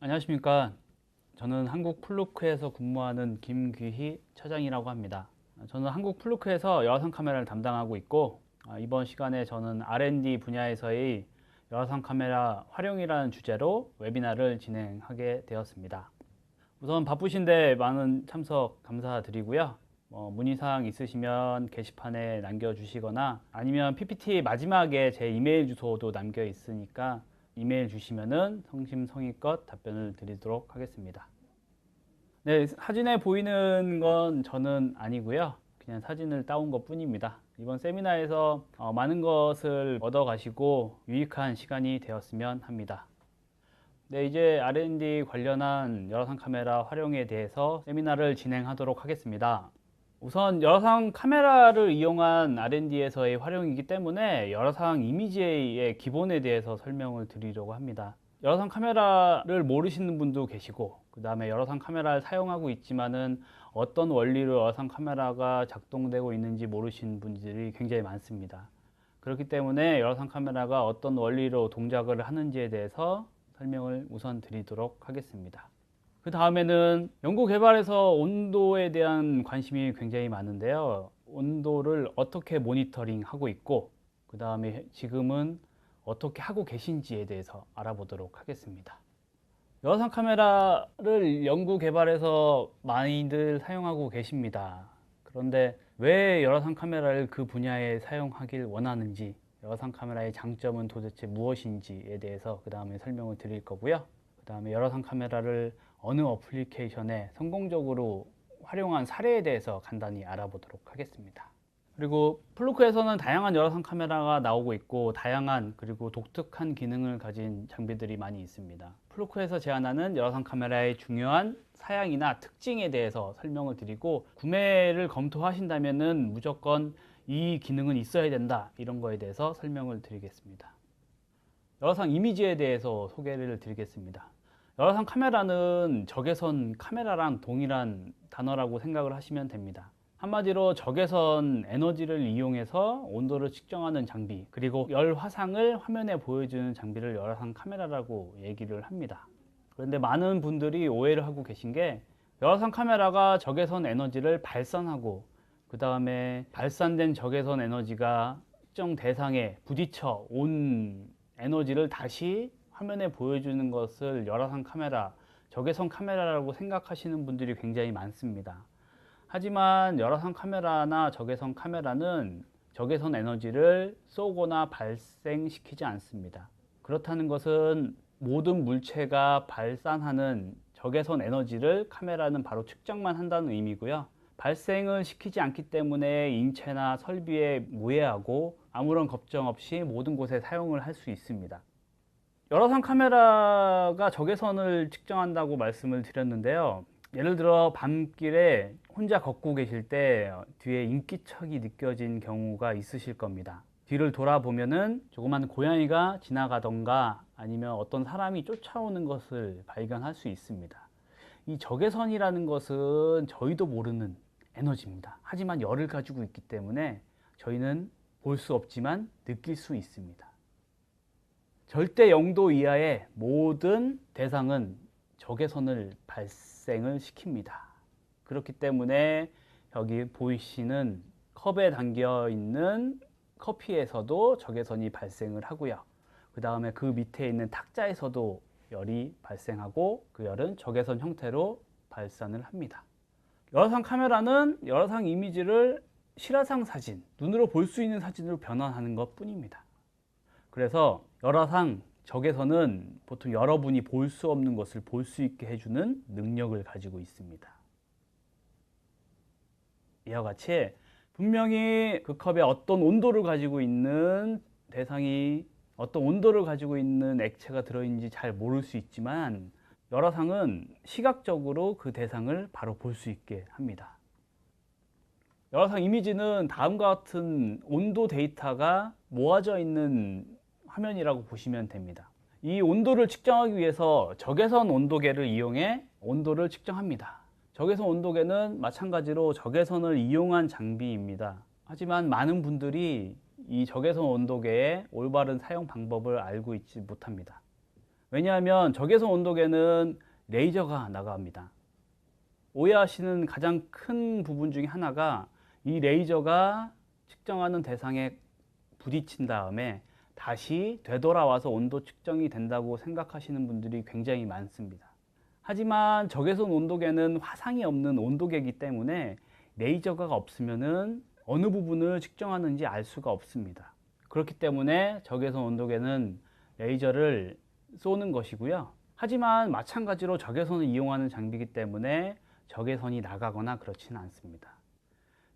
안녕하십니까. 저는 한국 플루크에서 근무하는 김귀희 차장이라고 합니다. 저는 한국 플루크에서 열화상 카메라를 담당하고 있고, 이번 시간에 저는 R&D 분야에서의 열화상 카메라 활용이라는 주제로 웨비나를 진행하게 되었습니다. 우선 바쁘신데 많은 참석 감사드리고요. 문의사항 있으시면 게시판에 남겨주시거나 아니면 PPT 마지막에 제 이메일 주소도 남겨 있으니까 이메일 주시면은 성심성의껏 답변을 드리도록 하겠습니다. 네, 사진에 보이는 건 저는 아니고요. 그냥 사진을 따온 것 뿐입니다. 이번 세미나에서 많은 것을 얻어 가시고 유익한 시간이 되었으면 합니다. 네, 이제 R&D 관련한 열화상 카메라 활용에 대해서 세미나를 진행하도록 하겠습니다. 우선 열화상 카메라를 이용한 R&D에서의 활용이기 때문에 열화상 이미지의 기본에 대해서 설명을 드리려고 합니다. 열화상 카메라를 모르시는 분도 계시고, 그 다음에 열화상 카메라를 사용하고 있지만은 어떤 원리로 열화상 카메라가 작동되고 있는지 모르시는 분들이 굉장히 많습니다. 그렇기 때문에 열화상 카메라가 어떤 원리로 동작을 하는지에 대해서 설명을 우선 드리도록 하겠습니다. 그 다음에는 연구 개발에서 온도에 대한 관심이 굉장히 많은데요. 온도를 어떻게 모니터링 하고 있고, 그 다음에 지금은 어떻게 하고 계신지에 대해서 알아보도록 하겠습니다. 열화상 카메라를 연구 개발에서 많이들 사용하고 계십니다. 그런데 왜 열화상 카메라를 그 분야에 사용하길 원하는지, 열화상 카메라의 장점은 도대체 무엇인지에 대해서 그 다음에 설명을 드릴 거고요. 그 다음에 열화상 카메라를 어느 어플리케이션에 성공적으로 활용한 사례에 대해서 간단히 알아보도록 하겠습니다. 그리고 플루크에서는 다양한 열화상 카메라가 나오고 있고, 다양한 그리고 독특한 기능을 가진 장비들이 많이 있습니다. 플루크에서 제안하는 열화상 카메라의 중요한 사양이나 특징에 대해서 설명을 드리고, 구매를 검토하신다면은 무조건 이 기능은 있어야 된다, 이런 거에 대해서 설명을 드리겠습니다. 열화상 이미지에 대해서 소개를 드리겠습니다. 열화상 카메라는 적외선 카메라랑 동일한 단어라고 생각을 하시면 됩니다. 한마디로 적외선 에너지를 이용해서 온도를 측정하는 장비, 그리고 열 화상을 화면에 보여주는 장비를 열화상 카메라라고 얘기를 합니다. 그런데 많은 분들이 오해를 하고 계신 게, 열화상 카메라가 적외선 에너지를 발산하고 그 다음에 발산된 적외선 에너지가 특정 대상에 부딪혀 온 에너지를 다시 화면에 보여주는 것을 열화상 카메라, 적외선 카메라라고 생각하시는 분들이 굉장히 많습니다. 하지만 열화상 카메라나 적외선 카메라는 적외선 에너지를 쏘거나 발생시키지 않습니다. 그렇다는 것은 모든 물체가 발산하는 적외선 에너지를 카메라는 바로 측정만 한다는 의미고요. 발생을 시키지 않기 때문에 인체나 설비에 무해하고 아무런 걱정 없이 모든 곳에 사용을 할 수 있습니다. 열화상 카메라가 적외선을 측정한다고 말씀을 드렸는데요. 예를 들어 밤길에 혼자 걷고 계실 때 뒤에 인기척이 느껴진 경우가 있으실 겁니다. 뒤를 돌아보면은 조그만 고양이가 지나가던가 아니면 어떤 사람이 쫓아오는 것을 발견할 수 있습니다. 이 적외선이라는 것은 저희도 모르는 에너지입니다. 하지만 열을 가지고 있기 때문에 저희는 볼 수 없지만 느낄 수 있습니다. 절대 0도 이하의 모든 대상은 적외선을 발생을 시킵니다. 그렇기 때문에 여기 보이시는 컵에 담겨 있는 커피에서도 적외선이 발생을 하고요. 그 다음에 그 밑에 있는 탁자에서도 열이 발생하고, 그 열은 적외선 형태로 발산을 합니다. 열화상 카메라는 열화상 이미지를 실화상 사진, 눈으로 볼 수 있는 사진으로 변환하는 것 뿐입니다. 그래서 열화상 적외선은 보통 여러분이 볼 수 없는 것을 볼 수 있게 해주는 능력을 가지고 있습니다. 이와 같이 분명히 그 컵에 어떤 온도를 가지고 있는 대상이, 어떤 온도를 가지고 있는 액체가 들어있는지 잘 모를 수 있지만, 열화상은 시각적으로 그 대상을 바로 볼 수 있게 합니다. 열화상 이미지는 다음과 같은 온도 데이터가 모아져 있는 화면이라고 보시면 됩니다. 이 온도를 측정하기 위해서 적외선 온도계를 이용해 온도를 측정합니다. 적외선 온도계는 마찬가지로 적외선을 이용한 장비입니다. 하지만 많은 분들이 이 적외선 온도계의 올바른 사용 방법을 알고 있지 못합니다. 왜냐하면 적외선 온도계는 레이저가 나갑니다. 오해하시는 가장 큰 부분 중에 하나가 이 레이저가 측정하는 대상에 부딪힌 다음에 다시 되돌아와서 온도 측정이 된다고 생각하시는 분들이 굉장히 많습니다. 하지만 적외선 온도계는 화상이 없는 온도계이기 때문에 레이저가 없으면은 어느 부분을 측정하는지 알 수가 없습니다. 그렇기 때문에 적외선 온도계는 레이저를 쏘는 것이고요. 하지만 마찬가지로 적외선을 이용하는 장비이기 때문에 적외선이 나가거나 그렇지는 않습니다.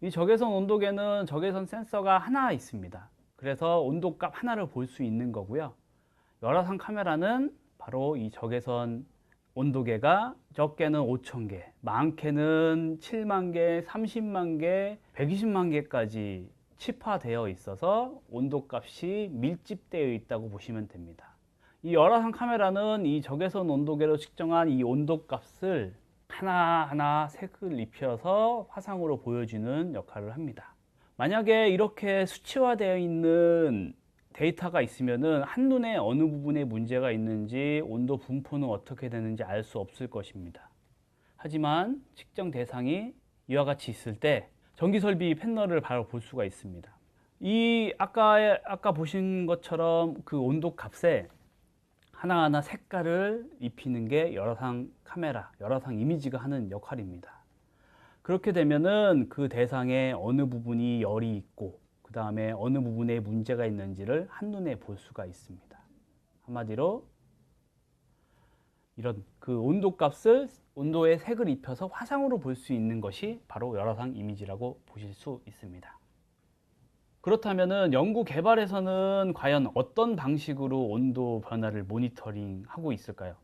이 적외선 온도계는 적외선 센서가 하나 있습니다. 그래서 온도값 하나를 볼 수 있는 거고요. 열화상 카메라는 바로 이 적외선 온도계가 적게는 5,000개, 많게는 7만 개, 30만 개, 120만 개까지 치파되어 있어서 온도값이 밀집되어 있다고 보시면 됩니다. 이 열화상 카메라는 이 적외선 온도계로 측정한 이 온도값을 하나하나 색을 입혀서 화상으로 보여주는 역할을 합니다. 만약에 이렇게 수치화되어 있는 데이터가 있으면은 한눈에 어느 부분에 문제가 있는지 온도 분포는 어떻게 되는지 알 수 없을 것입니다. 하지만 측정 대상이 이와 같이 있을 때 전기설비 패널을 바로 볼 수가 있습니다. 이 아까 보신 것처럼 그 온도 값에 하나하나 색깔을 입히는 게 열화상 카메라, 열화상 이미지가 하는 역할입니다. 그렇게 되면은 그 대상에 어느 부분이 열이 있고 그 다음에 어느 부분에 문제가 있는지를 한눈에 볼 수가 있습니다. 한마디로 이런 그 온도 값을 온도에 색을 입혀서 화상으로 볼 수 있는 것이 바로 열화상 이미지라고 보실 수 있습니다. 그렇다면은 연구 개발에서는 과연 어떤 방식으로 온도 변화를 모니터링 하고 있을까요?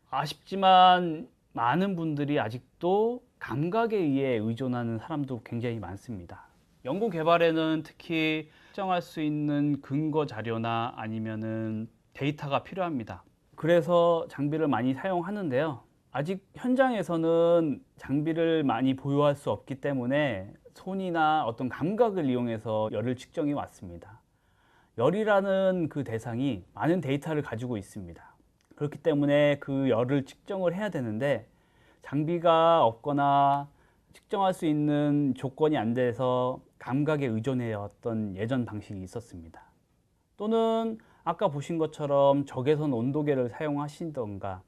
아쉽지만 많은 분들이 아직도 감각에 의해 의존하는 사람도 굉장히 많습니다. 연구 개발에는 특히 측정할 수 있는 근거 자료나 아니면은 데이터가 필요합니다. 그래서 장비를 많이 사용하는데요. 아직 현장에서는 장비를 많이 보유할 수 없기 때문에 손이나 어떤 감각을 이용해서 열을 측정해 왔습니다. 열이라는 그 대상이 많은 데이터를 가지고 있습니다. 그렇기 때문에 그 열을 측정을 해야 되는데 장비가 없거나 측정할 수 있는 조건이 안 돼서 감각에 의존해왔던 예전 방식이 있었습니다. 또는 아까 보신 것처럼 적외선 온도계를 사용하시던가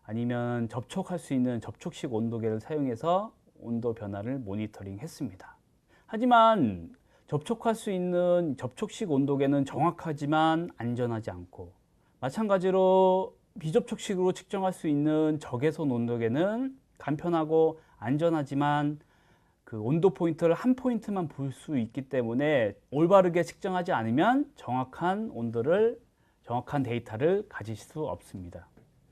아니면 접촉할 수 있는 접촉식 온도계를 사용해서 온도 변화를 모니터링 했습니다. 하지만 접촉할 수 있는 접촉식 온도계는 정확하지만 안전하지 않고 마찬가지로 비접촉식으로 측정할 수 있는 적외선 온도계는 간편하고 안전하지만 그 온도 포인트를 한 포인트만 볼 수 있기 때문에 올바르게 측정하지 않으면 정확한 온도를 정확한 데이터를 가질 수 없습니다.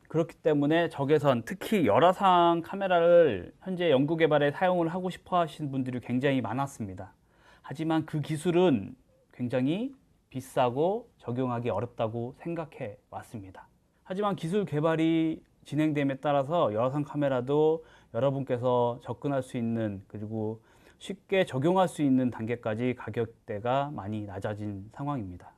그렇기 때문에 적외선, 특히 열화상 카메라를 현재 연구 개발에 사용을 하고 싶어 하시는 분들이 굉장히 많았습니다. 하지만 그 기술은 굉장히 비싸고 적용하기 어렵다고 생각해 왔습니다. 하지만 기술 개발이 진행됨에 따라서 열화상 카메라도 여러분께서 접근할 수 있는 그리고 쉽게 적용할 수 있는 단계까지 가격대가 많이 낮아진 상황입니다.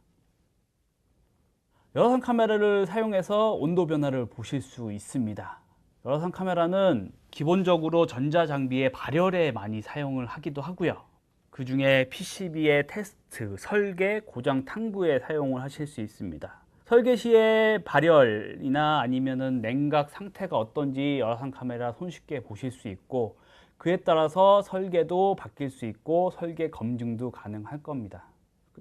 열화상 카메라를 사용해서 온도 변화를 보실 수 있습니다. 열화상 카메라는 기본적으로 전자장비의 발열에 많이 사용을 하기도 하고요. 그 중에 PCB의 테스트, 설계, 고장 탐구에 사용을 하실 수 있습니다. 설계 시에 발열이나 아니면은 냉각 상태가 어떤지 열화상 카메라 손쉽게 보실 수 있고 그에 따라서 설계도 바뀔 수 있고 설계 검증도 가능할 겁니다.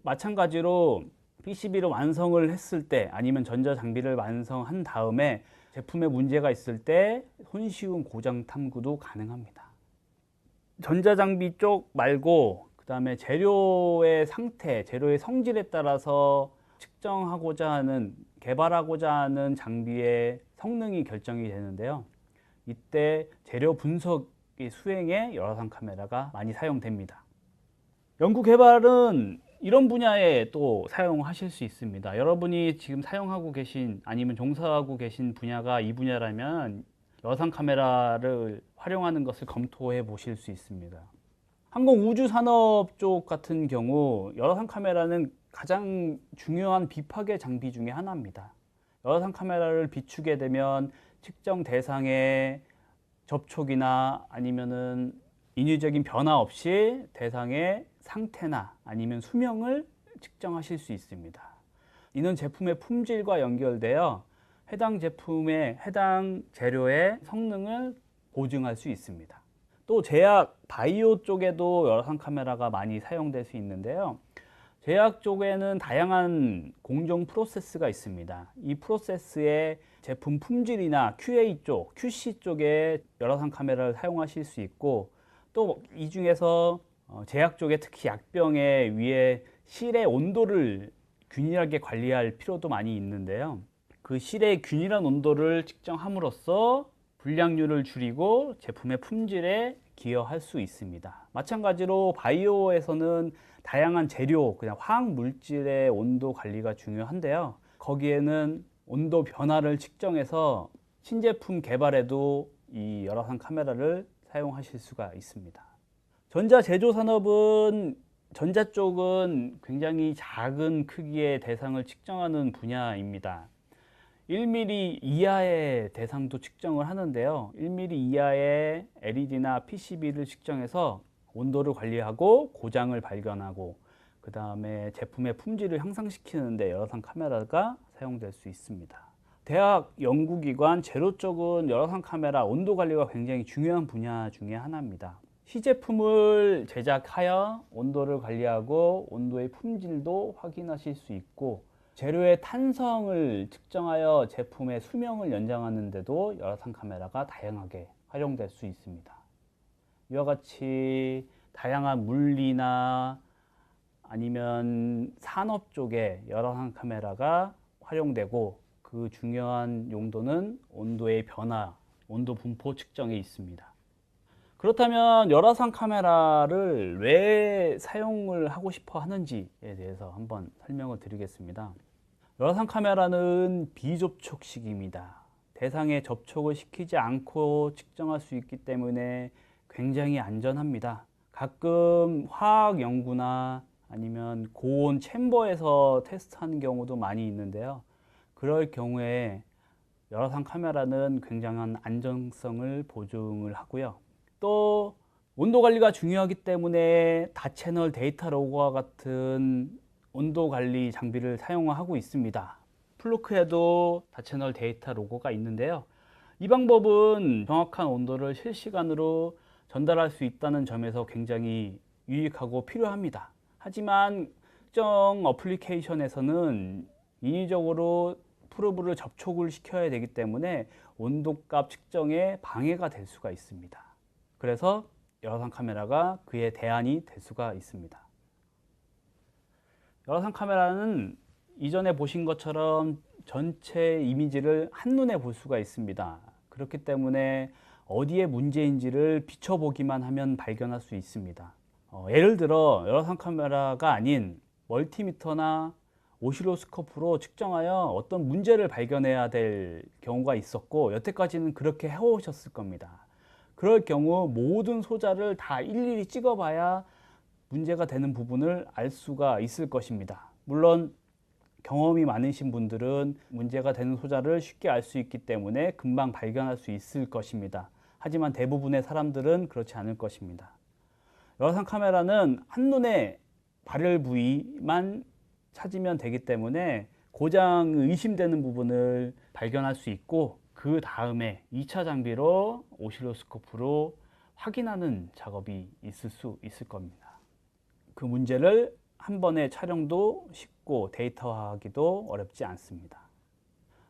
마찬가지로 PCB를 완성을 했을 때 아니면 전자장비를 완성한 다음에 제품에 문제가 있을 때 손쉬운 고장 탐구도 가능합니다. 전자장비 쪽 말고 그 다음에 재료의 상태, 재료의 성질에 따라서 측정하고자 하는, 개발하고자 하는 장비의 성능이 결정이 되는데요. 이때 재료 분석의 수행에 열화상 카메라가 많이 사용됩니다. 연구 개발은 이런 분야에 또 사용하실 수 있습니다. 여러분이 지금 사용하고 계신 아니면 종사하고 계신 분야가 이 분야라면 열화상 카메라를 활용하는 것을 검토해 보실 수 있습니다. 항공우주산업 쪽 같은 경우 열화상 카메라는 가장 중요한 비파괴 장비 중에 하나입니다. 열화상 카메라를 비추게 되면 측정 대상의 접촉이나 아니면은 인위적인 변화 없이 대상의 상태나 아니면 수명을 측정하실 수 있습니다. 이는 제품의 품질과 연결되어 해당 제품의 해당 재료의 성능을 보증할 수 있습니다. 또 제약 바이오 쪽에도 열화상 카메라가 많이 사용될 수 있는데요. 제약 쪽에는 다양한 공정 프로세스가 있습니다. 이 프로세스에 제품 품질이나 QA 쪽, QC 쪽에 열화상 카메라를 사용하실 수 있고, 또 이 중에서 제약 쪽에 특히 약병의 위에 실의 온도를 균일하게 관리할 필요도 많이 있는데요. 그 실의 균일한 온도를 측정함으로써 불량률을 줄이고 제품의 품질에 기여할 수 있습니다. 마찬가지로 바이오에서는 다양한 재료, 그냥 화학 물질의 온도 관리가 중요한데요. 거기에는 온도 변화를 측정해서 신제품 개발에도 이 열화상 카메라를 사용하실 수가 있습니다. 전자 제조 산업은 전자 쪽은 굉장히 작은 크기의 대상을 측정하는 분야입니다. 1mm 이하의 대상도 측정을 하는데요. 1mm 이하의 LED나 PCB를 측정해서 온도를 관리하고 고장을 발견하고 그 다음에 제품의 품질을 향상시키는 데 열화상 카메라가 사용될 수 있습니다. 대학 연구기관 제로 쪽은 열화상 카메라 온도 관리가 굉장히 중요한 분야 중에 하나입니다. 시제품을 제작하여 온도를 관리하고 온도의 품질도 확인하실 수 있고, 재료의 탄성을 측정하여 제품의 수명을 연장하는 데도 열화상 카메라가 다양하게 활용될 수 있습니다. 이와 같이 다양한 물리나 아니면 산업 쪽에 열화상 카메라가 활용되고, 그 중요한 용도는 온도의 변화, 온도 분포 측정에 있습니다. 그렇다면 열화상 카메라를 왜 사용을 하고 싶어 하는지에 대해서 한번 설명을 드리겠습니다. 열화상 카메라는 비접촉식입니다. 대상에 접촉을 시키지 않고 측정할 수 있기 때문에 굉장히 안전합니다. 가끔 화학 연구나 아니면 고온 챔버에서 테스트하는 경우도 많이 있는데요. 그럴 경우에 열화상 카메라는 굉장한 안정성을 보증을 하고요. 또 온도 관리가 중요하기 때문에 다채널 데이터 로그와 같은 온도 관리 장비를 사용하고 있습니다. 플루크에도 다채널 데이터 로고가 있는데요. 이 방법은 정확한 온도를 실시간으로 전달할 수 있다는 점에서 굉장히 유익하고 필요합니다. 하지만 특정 어플리케이션에서는 인위적으로 프로브를 접촉을 시켜야 되기 때문에 온도값 측정에 방해가 될 수가 있습니다. 그래서 열화상 카메라가 그의 대안이 될 수가 있습니다. 열화상 카메라는 이전에 보신 것처럼 전체 이미지를 한눈에 볼 수가 있습니다. 그렇기 때문에 어디에 문제인지를 비춰보기만 하면 발견할 수 있습니다. 예를 들어 열화상 카메라가 아닌 멀티미터나 오실로스코프로 측정하여 어떤 문제를 발견해야 될 경우가 있었고, 여태까지는 그렇게 해오셨을 겁니다. 그럴 경우 모든 소자를 다 일일이 찍어봐야 문제가 되는 부분을 알 수가 있을 것입니다. 물론 경험이 많으신 분들은 문제가 되는 소자를 쉽게 알 수 있기 때문에 금방 발견할 수 있을 것입니다. 하지만 대부분의 사람들은 그렇지 않을 것입니다. 열화상 카메라는 한눈에 발열 부위만 찾으면 되기 때문에 고장 의심되는 부분을 발견할 수 있고, 그 다음에 2차 장비로 오실로스코프로 확인하는 작업이 있을 수 있을 겁니다. 그 문제를 한 번에 촬영도 쉽고 데이터화하기도 어렵지 않습니다.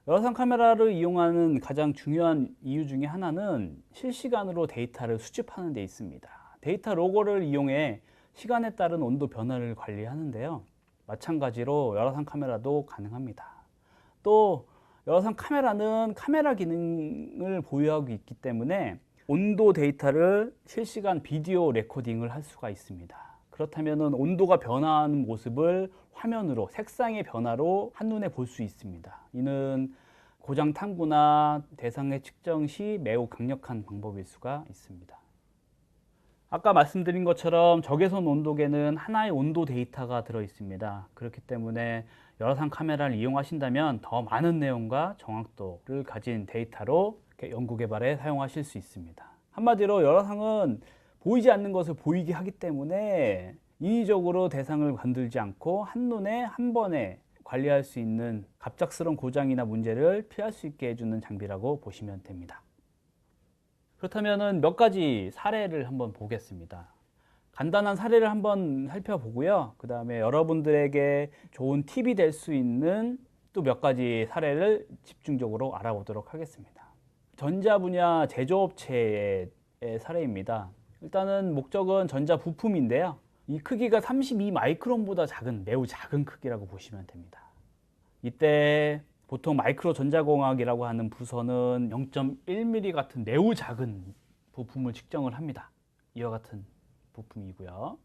열화상 카메라를 이용하는 가장 중요한 이유 중에 하나는 실시간으로 데이터를 수집하는 데 있습니다. 데이터 로거를 이용해 시간에 따른 온도 변화를 관리하는데요. 마찬가지로 열화상 카메라도 가능합니다. 또 열화상 카메라는 카메라 기능을 보유하고 있기 때문에 온도 데이터를 실시간 비디오 레코딩을 할 수가 있습니다. 그렇다면 온도가 변화하는 모습을 화면으로 색상의 변화로 한눈에 볼 수 있습니다. 이는 고장 탐구나 대상의 측정 시 매우 강력한 방법일 수가 있습니다. 아까 말씀드린 것처럼 적외선 온도계는 하나의 온도 데이터가 들어 있습니다. 그렇기 때문에 열화상 카메라를 이용하신다면 더 많은 내용과 정확도를 가진 데이터로 연구 개발에 사용하실 수 있습니다. 한마디로 열화상은 보이지 않는 것을 보이게 하기 때문에 인위적으로 대상을 건들지 않고 한눈에 한 번에 관리할 수 있는 갑작스러운 고장이나 문제를 피할 수 있게 해주는 장비라고 보시면 됩니다. 그렇다면 몇 가지 사례를 한번 보겠습니다. 간단한 사례를 한번 살펴보고요. 그 다음에 여러분들에게 좋은 팁이 될 수 있는 또 몇 가지 사례를 집중적으로 알아보도록 하겠습니다. 전자 분야 제조업체의 사례입니다. 일단은 목적은 전자 부품인데요. 이 크기가 32 마이크론보다 작은 매우 작은 크기라고 보시면 됩니다. 이때 보통 마이크로 전자공학이라고 하는 부서는 0.1mm 같은 매우 작은 부품을 측정을 합니다. 이와 같은 부품이고요.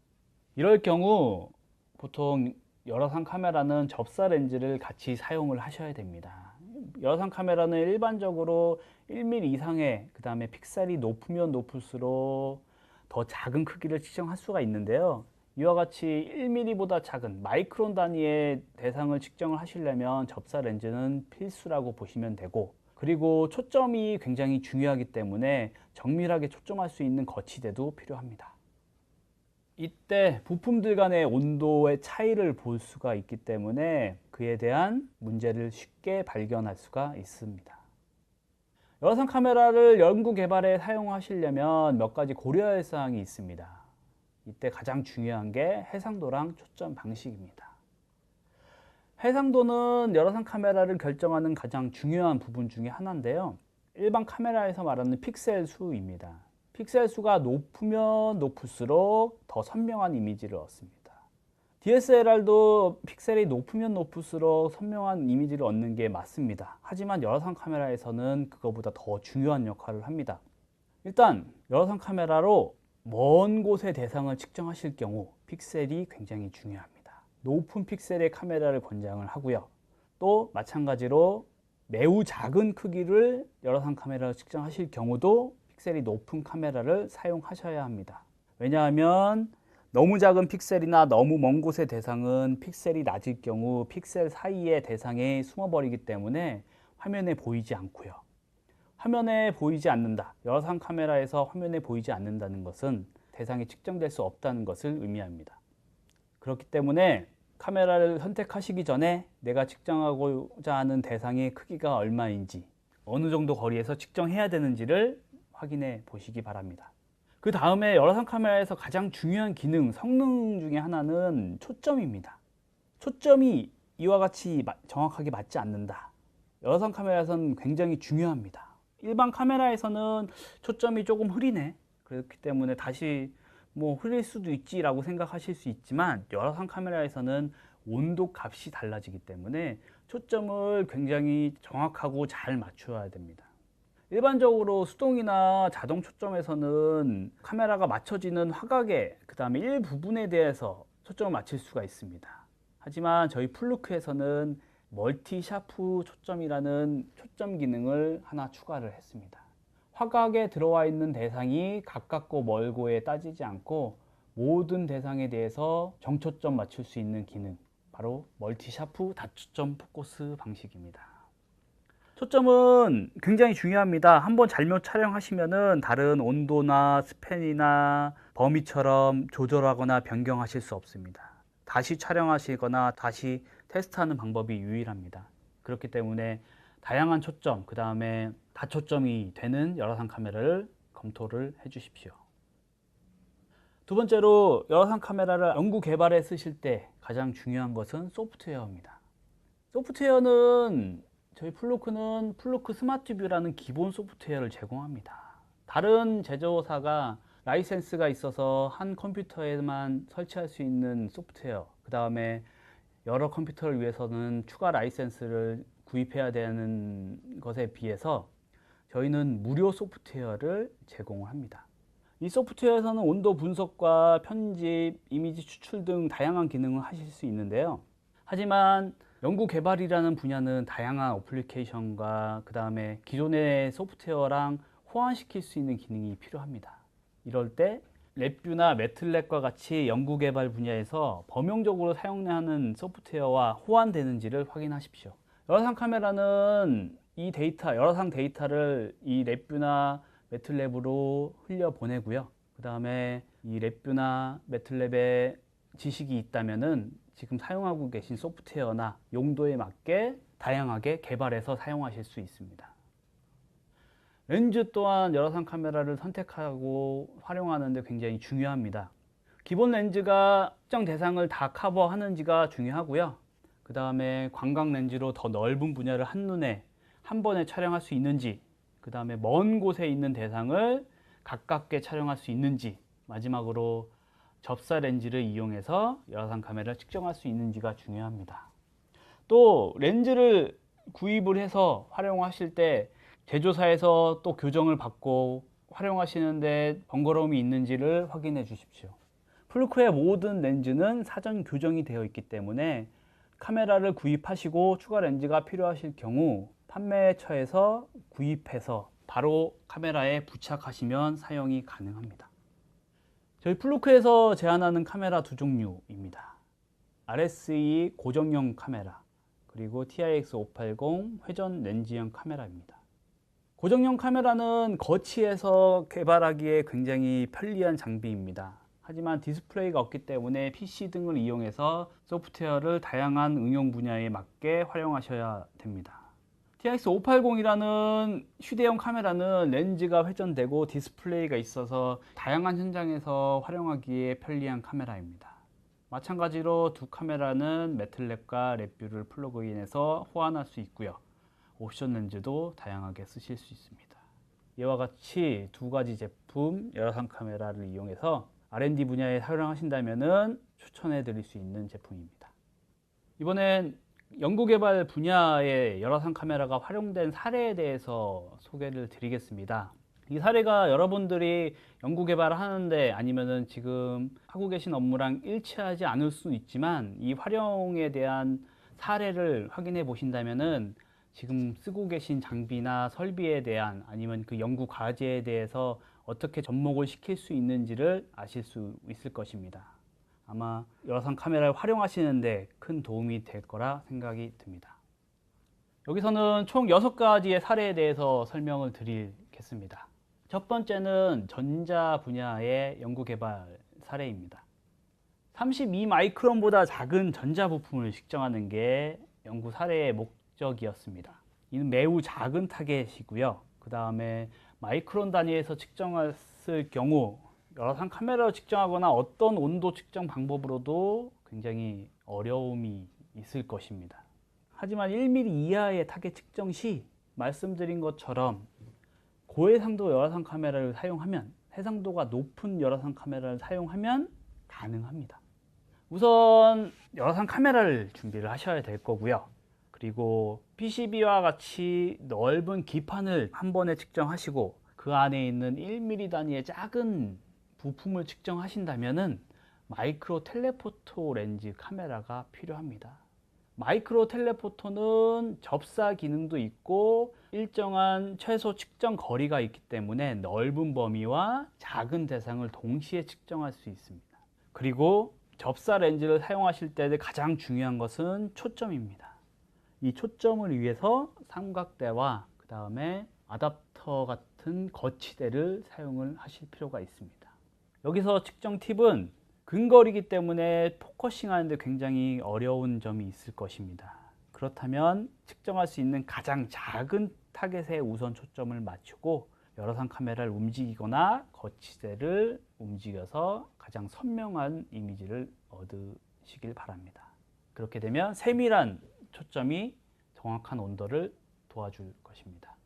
이럴 경우 보통 열화상 카메라는 접사 렌즈를 같이 사용을 하셔야 됩니다. 열화상 카메라는 일반적으로 1mm 이상의 그 다음에 픽셀이 높으면 높을수록 더 작은 크기를 측정할 수가 있는데요. 이와 같이 1mm보다 작은 마이크론 단위의 대상을 측정을 하시려면 접사 렌즈는 필수라고 보시면 되고, 그리고 초점이 굉장히 중요하기 때문에 정밀하게 초점할 수 있는 거치대도 필요합니다. 이때 부품들 간의 온도의 차이를 볼 수가 있기 때문에 그에 대한 문제를 쉽게 발견할 수가 있습니다. 열화상 카메라를 연구 개발에 사용하시려면 몇 가지 고려할 사항이 있습니다. 이때 가장 중요한 게 해상도랑 초점 방식입니다. 해상도는 열화상 카메라를 결정하는 가장 중요한 부분 중에 하나인데요. 일반 카메라에서 말하는 픽셀 수입니다. 픽셀 수가 높으면 높을수록 더 선명한 이미지를 얻습니다. DSLR도 픽셀이 높으면 높을수록 선명한 이미지를 얻는 게 맞습니다. 하지만 열화상 카메라에서는 그거보다 더 중요한 역할을 합니다. 일단 열화상 카메라로 먼 곳의 대상을 측정하실 경우 픽셀이 굉장히 중요합니다. 높은 픽셀의 카메라를 권장을 하고요. 또 마찬가지로 매우 작은 크기를 열화상 카메라로 측정하실 경우도 픽셀이 높은 카메라를 사용하셔야 합니다. 왜냐하면 너무 작은 픽셀이나 너무 먼 곳의 대상은 픽셀이 낮을 경우 픽셀 사이에 대상이 숨어버리기 때문에 화면에 보이지 않고요. 화면에 보이지 않는다. 열화상 카메라에서 화면에 보이지 않는다는 것은 대상이 측정될 수 없다는 것을 의미합니다. 그렇기 때문에 카메라를 선택하시기 전에 내가 측정하고자 하는 대상의 크기가 얼마인지, 어느 정도 거리에서 측정해야 되는지를 확인해 보시기 바랍니다. 그 다음에 열화상 카메라에서 가장 중요한 기능, 성능 중에 하나는 초점입니다. 초점이 이와 같이 정확하게 맞지 않는다. 열화상 카메라에서는 굉장히 중요합니다. 일반 카메라에서는 초점이 조금 흐리네. 그렇기 때문에 다시 흐릴 수도 있지라고 생각하실 수 있지만 열화상 카메라에서는 온도 값이 달라지기 때문에 초점을 굉장히 정확하고 잘 맞춰야 됩니다. 일반적으로 수동이나 자동 초점에서는 카메라가 맞춰지는 화각의 그 다음에 일부분에 대해서 초점을 맞출 수가 있습니다. 하지만 저희 플루크에서는 멀티 샤프 초점이라는 초점 기능을 하나 추가를 했습니다. 화각에 들어와 있는 대상이 가깝고 멀고에 따지지 않고 모든 대상에 대해서 정초점 맞출 수 있는 기능, 바로 멀티 샤프 다초점 포커스 방식입니다. 초점은 굉장히 중요합니다. 한번 잘못 촬영하시면은 다른 온도나 스팬이나 범위처럼 조절하거나 변경하실 수 없습니다. 다시 촬영하시거나 다시 테스트하는 방법이 유일합니다. 그렇기 때문에 다양한 초점, 그 다음에 다초점이 되는 열화상 카메라를 검토를 해 주십시오. 두 번째로 열화상 카메라를 연구 개발에 쓰실 때 가장 중요한 것은 소프트웨어입니다. 소프트웨어는 저희 플루크는 플루크 스마트뷰라는 기본 소프트웨어를 제공합니다. 다른 제조사가 라이센스가 있어서 한 컴퓨터에만 설치할 수 있는 소프트웨어, 그 다음에 여러 컴퓨터를 위해서는 추가 라이센스를 구입해야 되는 것에 비해서 저희는 무료 소프트웨어를 제공합니다. 이 소프트웨어에서는 온도 분석과 편집, 이미지 추출 등 다양한 기능을 하실 수 있는데요. 하지만 연구 개발이라는 분야는 다양한 어플리케이션과 그 다음에 기존의 소프트웨어랑 호환시킬 수 있는 기능이 필요합니다. 이럴 때 랩뷰나 매틀랩과 같이 연구개발 분야에서 범용적으로 사용하는 소프트웨어와 호환되는지를 확인하십시오. 열화상 카메라는 이 데이터, 열화상 데이터를 이 랩뷰나 매틀랩으로 흘려 보내고요. 그 다음에 이 랩뷰나 매틀랩에 지식이 있다면은 지금 사용하고 계신 소프트웨어나 용도에 맞게 다양하게 개발해서 사용하실 수 있습니다. 렌즈 또한 열화상 카메라를 선택하고 활용하는 데 굉장히 중요합니다. 기본 렌즈가 특정 대상을 다 커버하는지가 중요하고요. 그 다음에 광각 렌즈로 더 넓은 분야를 한눈에 한 번에 촬영할 수 있는지, 그 다음에 먼 곳에 있는 대상을 가깝게 촬영할 수 있는지, 마지막으로 접사 렌즈를 이용해서 열화상 카메라를 측정할 수 있는지가 중요합니다. 또 렌즈를 구입을 해서 활용하실 때 제조사에서 또 교정을 받고 활용하시는데 번거로움이 있는지를 확인해 주십시오. 플루크의 모든 렌즈는 사전 교정이 되어 있기 때문에 카메라를 구입하시고 추가 렌즈가 필요하실 경우 판매처에서 구입해서 바로 카메라에 부착하시면 사용이 가능합니다. 저희 플루크에서 제안하는 카메라 두 종류입니다. RSE 고정형 카메라, 그리고 TIX580 회전 렌즈형 카메라입니다. 고정형 카메라는 거치해서 개발하기에 굉장히 편리한 장비입니다. 하지만 디스플레이가 없기 때문에 PC 등을 이용해서 소프트웨어를 다양한 응용 분야에 맞게 활용하셔야 됩니다. TIX580이라는 휴대용 카메라는 렌즈가 회전되고 디스플레이가 있어서 다양한 현장에서 활용하기에 편리한 카메라입니다. 마찬가지로 두 카메라는 매틀랩과 랩뷰를 플러그인해서 호환할 수 있고요. 옵션 렌즈도 다양하게 쓰실 수 있습니다. 이와 같이 두 가지 제품 열화상 카메라를 이용해서 R&D 분야에 사용하신다면 추천해 드릴 수 있는 제품입니다. 이번엔 연구개발 분야의 열화상 카메라가 활용된 사례에 대해서 소개를 드리겠습니다. 이 사례가 여러분들이 연구개발을 하는데 아니면은 지금 하고 계신 업무랑 일치하지 않을 수 있지만 이 활용에 대한 사례를 확인해 보신다면은 지금 쓰고 계신 장비나 설비에 대한 아니면 그 연구 과제에 대해서 어떻게 접목을 시킬 수 있는지를 아실 수 있을 것입니다. 아마 열화상 카메라를 활용하시는데 큰 도움이 될 거라 생각이 듭니다. 여기서는 총 6가지의 사례에 대해서 설명을 드리겠습니다. 첫 번째는 전자 분야의 연구개발 사례입니다. 32마이크론보다 작은 전자 부품을 측정하는 게 연구 사례의 목적이었습니다. 이는 매우 작은 타겟이고요. 그 다음에 마이크론 단위에서 측정했을 경우 열화상 카메라로 측정하거나 어떤 온도 측정 방법으로도 굉장히 어려움이 있을 것입니다. 하지만 1mm 이하의 타겟 측정 시 말씀드린 것처럼 고해상도 열화상 카메라를 사용하면, 해상도가 높은 열화상 카메라를 사용하면 가능합니다. 우선 열화상 카메라를 준비를 하셔야 될 거고요. 그리고 PCB와 같이 넓은 기판을 한 번에 측정하시고 그 안에 있는 1mm 단위의 작은 부품을 측정하신다면 마이크로 텔레포토 렌즈 카메라가 필요합니다. 마이크로 텔레포토는 접사 기능도 있고 일정한 최소 측정 거리가 있기 때문에 넓은 범위와 작은 대상을 동시에 측정할 수 있습니다. 그리고 접사 렌즈를 사용하실 때 가장 중요한 것은 초점입니다. 이 초점을 위해서 삼각대와 그 다음에 아답터 같은 거치대를 사용을 하실 필요가 있습니다. 여기서 측정 팁은 근거리이기 때문에 포커싱 하는데 굉장히 어려운 점이 있을 것입니다. 그렇다면 측정할 수 있는 가장 작은 타겟에 우선 초점을 맞추고 열화상 카메라를 움직이거나 거치대를 움직여서 가장 선명한 이미지를 얻으시길 바랍니다. 그렇게 되면 세밀한 초점이 정확한 온도를 도와줄 것입니다.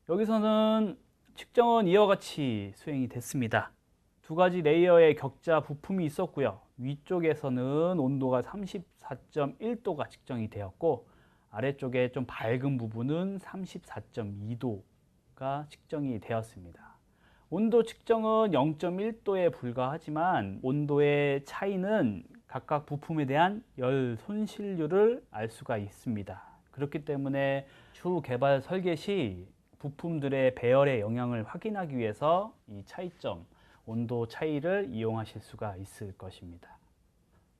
여기서는 측정은 이와 같이 수행이 됐습니다. 두 가지 레이어의 격자 부품이 있었고요. 위쪽에서는 온도가 34.1도가 측정이 되었고 아래쪽에 좀 밝은 부분은 34.2도가 측정이 되었습니다. 온도 측정은 0.1도에 불과하지만 온도의 차이는 각각 부품에 대한 열 손실률을 알 수가 있습니다. 그렇기 때문에 추후 개발 설계 시 부품들의 배열의 영향을 확인하기 위해서 이 차이점, 온도 차이를 이용하실 수가 있을 것입니다.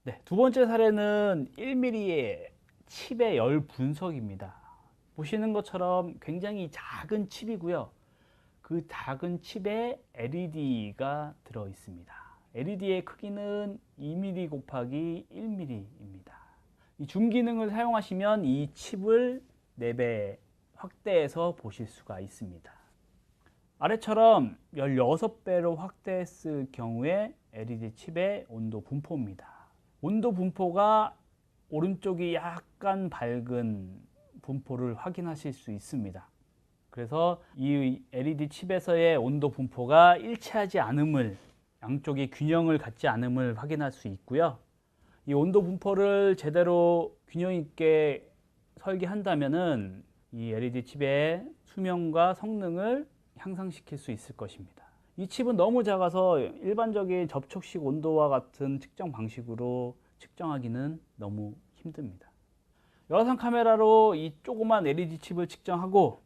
네, 두 번째 사례는 1mm의 칩의 열 분석입니다. 보시는 것처럼 굉장히 작은 칩이고요. 그 작은 칩에 LED가 들어 있습니다. LED의 크기는 2mm 곱하기 1mm입니다. 이 줌 기능을 사용하시면 이 칩을 4배 확대해서 보실 수가 있습니다. 아래처럼 16배로 확대했을 경우에 LED 칩의 온도 분포입니다. 온도 분포가 오른쪽이 약간 밝은 분포를 확인하실 수 있습니다. 그래서 이 LED 칩에서의 온도 분포가 일치하지 않음을, 양쪽이 균형을 갖지 않음을 확인할 수 있고요. 이 온도 분포를 제대로 균형 있게 설계한다면은 이 LED 칩의 수명과 성능을 향상시킬 수 있을 것입니다. 이 칩은 너무 작아서 일반적인 접촉식 온도와 같은 측정 방식으로 측정하기는 너무 힘듭니다. 열화상 카메라로 이 조그만 LED 칩을 측정하고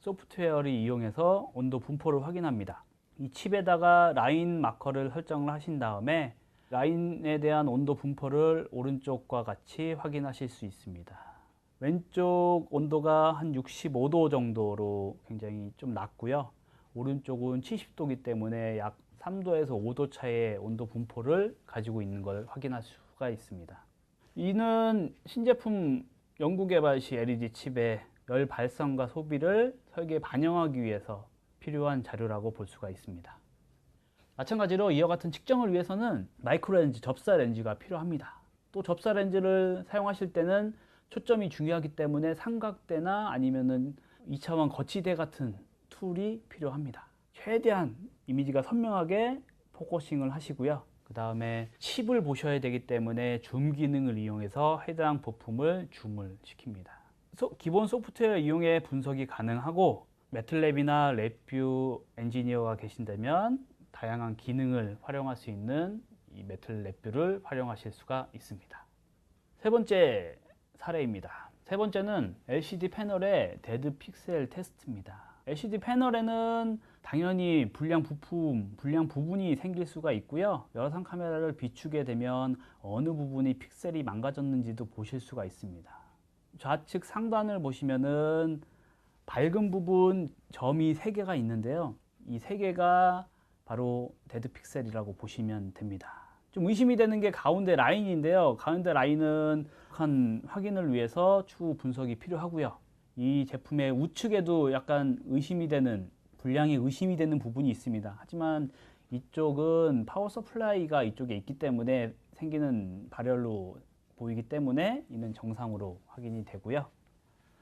소프트웨어를 이용해서 온도 분포를 확인합니다. 이 칩에다가 라인 마커를 설정을 하신 다음에 라인에 대한 온도 분포를 오른쪽과 같이 확인하실 수 있습니다. 왼쪽 온도가 한 65도 정도로 굉장히 좀 낮고요. 오른쪽은 70도이기 때문에 약 3도에서 5도 차이의 온도 분포를 가지고 있는 걸 확인할 수가 있습니다. 이는 신제품 연구개발 시 LED 칩의 열 발산과 소비를 설계에 반영하기 위해서 필요한 자료라고 볼 수가 있습니다. 마찬가지로 이와 같은 측정을 위해서는 마이크로 렌즈, 접사 렌즈가 필요합니다. 또 접사 렌즈를 사용하실 때는 초점이 중요하기 때문에 삼각대나 아니면은 2차원 거치대 같은 툴이 필요합니다. 최대한 이미지가 선명하게 포커싱을 하시고요. 그 다음에 칩을 보셔야 되기 때문에 줌 기능을 이용해서 해당 부품을 줌을 시킵니다. 기본 소프트웨어 이용해 분석이 가능하고 매틀랩이나 랩뷰 엔지니어가 계신다면 다양한 기능을 활용할 수 있는 이 매틀랩뷰를 활용하실 수가 있습니다. 세 번째 사례입니다. 세 번째는 LCD 패널의 데드 픽셀 테스트입니다. LCD 패널에는 당연히 불량 부품, 불량 부분이 생길 수가 있고요. 열화상 카메라를 비추게 되면 어느 부분이 픽셀이 망가졌는지도 보실 수가 있습니다. 좌측 상단을 보시면은 밝은 부분 점이 3개가 있는데요. 이 3개가 바로 데드 픽셀이라고 보시면 됩니다. 좀 의심이 되는 게 가운데 라인인데요. 가운데 라인은 확인을 위해서 추후 분석이 필요하고요. 이 제품의 우측에도 약간 의심이 되는, 불량이 의심이 되는 부분이 있습니다. 하지만 이쪽은 파워 서플라이가 이쪽에 있기 때문에 생기는 발열로 보이기 때문에 이는 정상으로 확인이 되고요.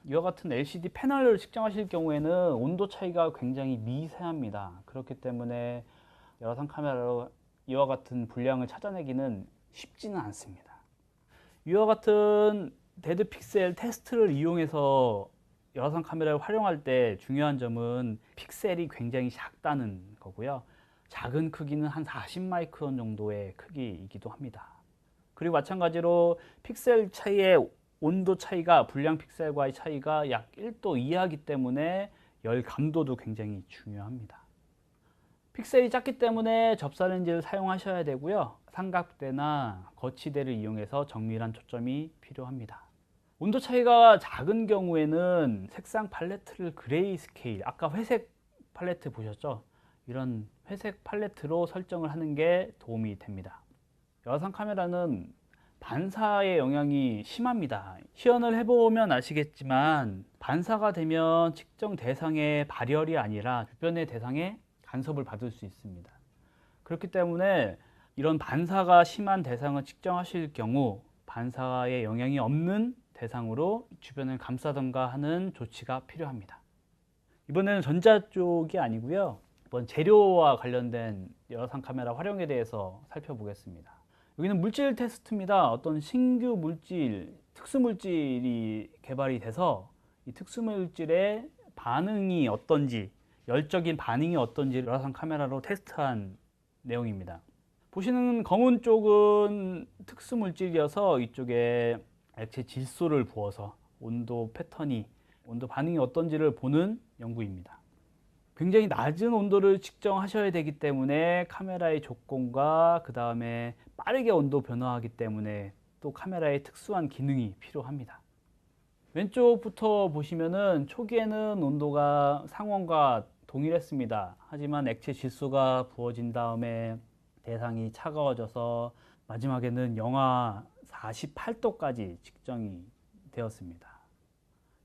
이와 같은 LCD 패널을 측정하실 경우에는 온도 차이가 굉장히 미세합니다. 그렇기 때문에 열화상 카메라로 이와 같은 불량을 찾아내기는 쉽지는 않습니다. 이와 같은 데드 픽셀 테스트를 이용해서 열화상 카메라를 활용할 때 중요한 점은 픽셀이 굉장히 작다는 거고요. 작은 크기는 한 40마이크론 정도의 크기이기도 합니다. 그리고 마찬가지로 픽셀 차이의 온도 차이가 불량 픽셀과의 차이가 약 1도 이하이기 때문에 열 감도도 굉장히 중요합니다. 픽셀이 작기 때문에 접사 렌즈를 사용하셔야 되고요. 삼각대나 거치대를 이용해서 정밀한 초점이 필요합니다. 온도 차이가 작은 경우에는 색상 팔레트를 그레이 스케일, 아까 회색 팔레트 보셨죠? 이런 회색 팔레트로 설정을 하는 게 도움이 됩니다. 열화상 카메라는 반사의 영향이 심합니다. 시연을 해보면 아시겠지만 반사가 되면 측정 대상의 발열이 아니라 주변의 대상의 간섭을 받을 수 있습니다. 그렇기 때문에 이런 반사가 심한 대상을 측정하실 경우 반사의 영향이 없는 대상으로 주변을 감싸던가 하는 조치가 필요합니다. 이번에는 전자 쪽이 아니고요. 이번 재료와 관련된 열화상 카메라 활용에 대해서 살펴보겠습니다. 여기는 물질 테스트입니다. 어떤 신규 물질, 특수물질이 개발이 돼서 이 특수물질의 반응이 어떤지, 열적인 반응이 어떤지 열화상 카메라로 테스트한 내용입니다. 보시는 검은 쪽은 특수물질이어서 이쪽에 액체 질소를 부어서 온도 패턴이, 온도 반응이 어떤지를 보는 연구입니다. 굉장히 낮은 온도를 측정하셔야 되기 때문에 카메라의 조건과 그 다음에 빠르게 온도 변화하기 때문에 또 카메라의 특수한 기능이 필요합니다. 왼쪽부터 보시면은 초기에는 온도가 상온과 동일했습니다. 하지만 액체 질소가 부어진 다음에 대상이 차가워져서 마지막에는 영하 48도까지 측정이 되었습니다.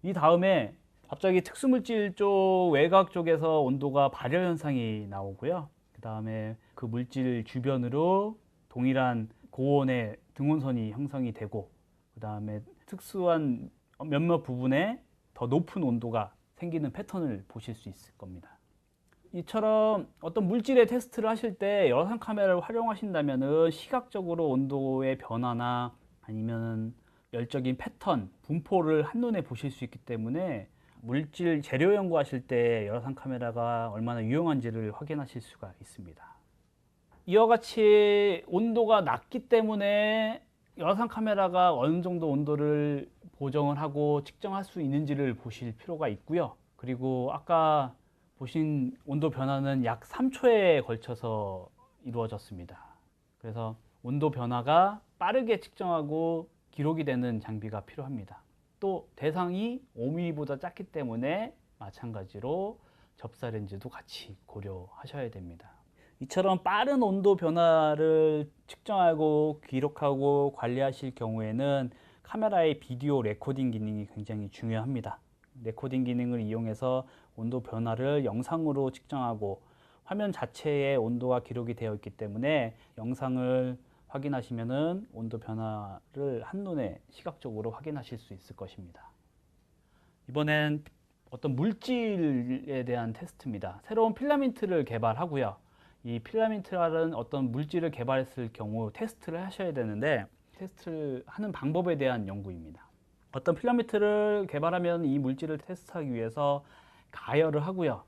이 다음에 갑자기 특수물질 쪽 외곽 쪽에서 온도가 발열 현상이 나오고요. 그 다음에 그 물질 주변으로 동일한 고온의 등온선이 형성이 되고, 그 다음에 특수한 몇몇 부분에 더 높은 온도가 생기는 패턴을 보실 수 있을 겁니다. 이처럼 어떤 물질의 테스트를 하실 때 열화상 카메라를 활용하신다면 시각적으로 온도의 변화나 아니면 열적인 패턴, 분포를 한눈에 보실 수 있기 때문에 물질 재료 연구하실 때 열화상 카메라가 얼마나 유용한지를 확인하실 수가 있습니다. 이와 같이 온도가 낮기 때문에 열화상 카메라가 어느 정도 온도를 보정을 하고 측정할 수 있는지를 보실 필요가 있고요. 그리고 아까 보신 온도 변화는 약 3초에 걸쳐서 이루어졌습니다. 그래서 온도 변화가 빠르게 측정하고 기록이 되는 장비가 필요합니다. 또 대상이 5mm보다 작기 때문에 마찬가지로 접사 렌즈도 같이 고려하셔야 됩니다. 이처럼 빠른 온도 변화를 측정하고 기록하고 관리하실 경우에는 카메라의 비디오 레코딩 기능이 굉장히 중요합니다. 레코딩 기능을 이용해서 온도 변화를 영상으로 측정하고 화면 자체에 온도가 기록이 되어 있기 때문에 영상을 확인하시면은 온도 변화를 한눈에 시각적으로 확인하실 수 있을 것입니다. 이번엔 어떤 물질에 대한 테스트입니다. 새로운 필라멘트를 개발하고요. 이 필라멘트라는 어떤 물질을 개발했을 경우 테스트를 하셔야 되는데, 테스트를 하는 방법에 대한 연구입니다. 어떤 필라멘트를 개발하면 이 물질을 테스트하기 위해서 가열을 하고요.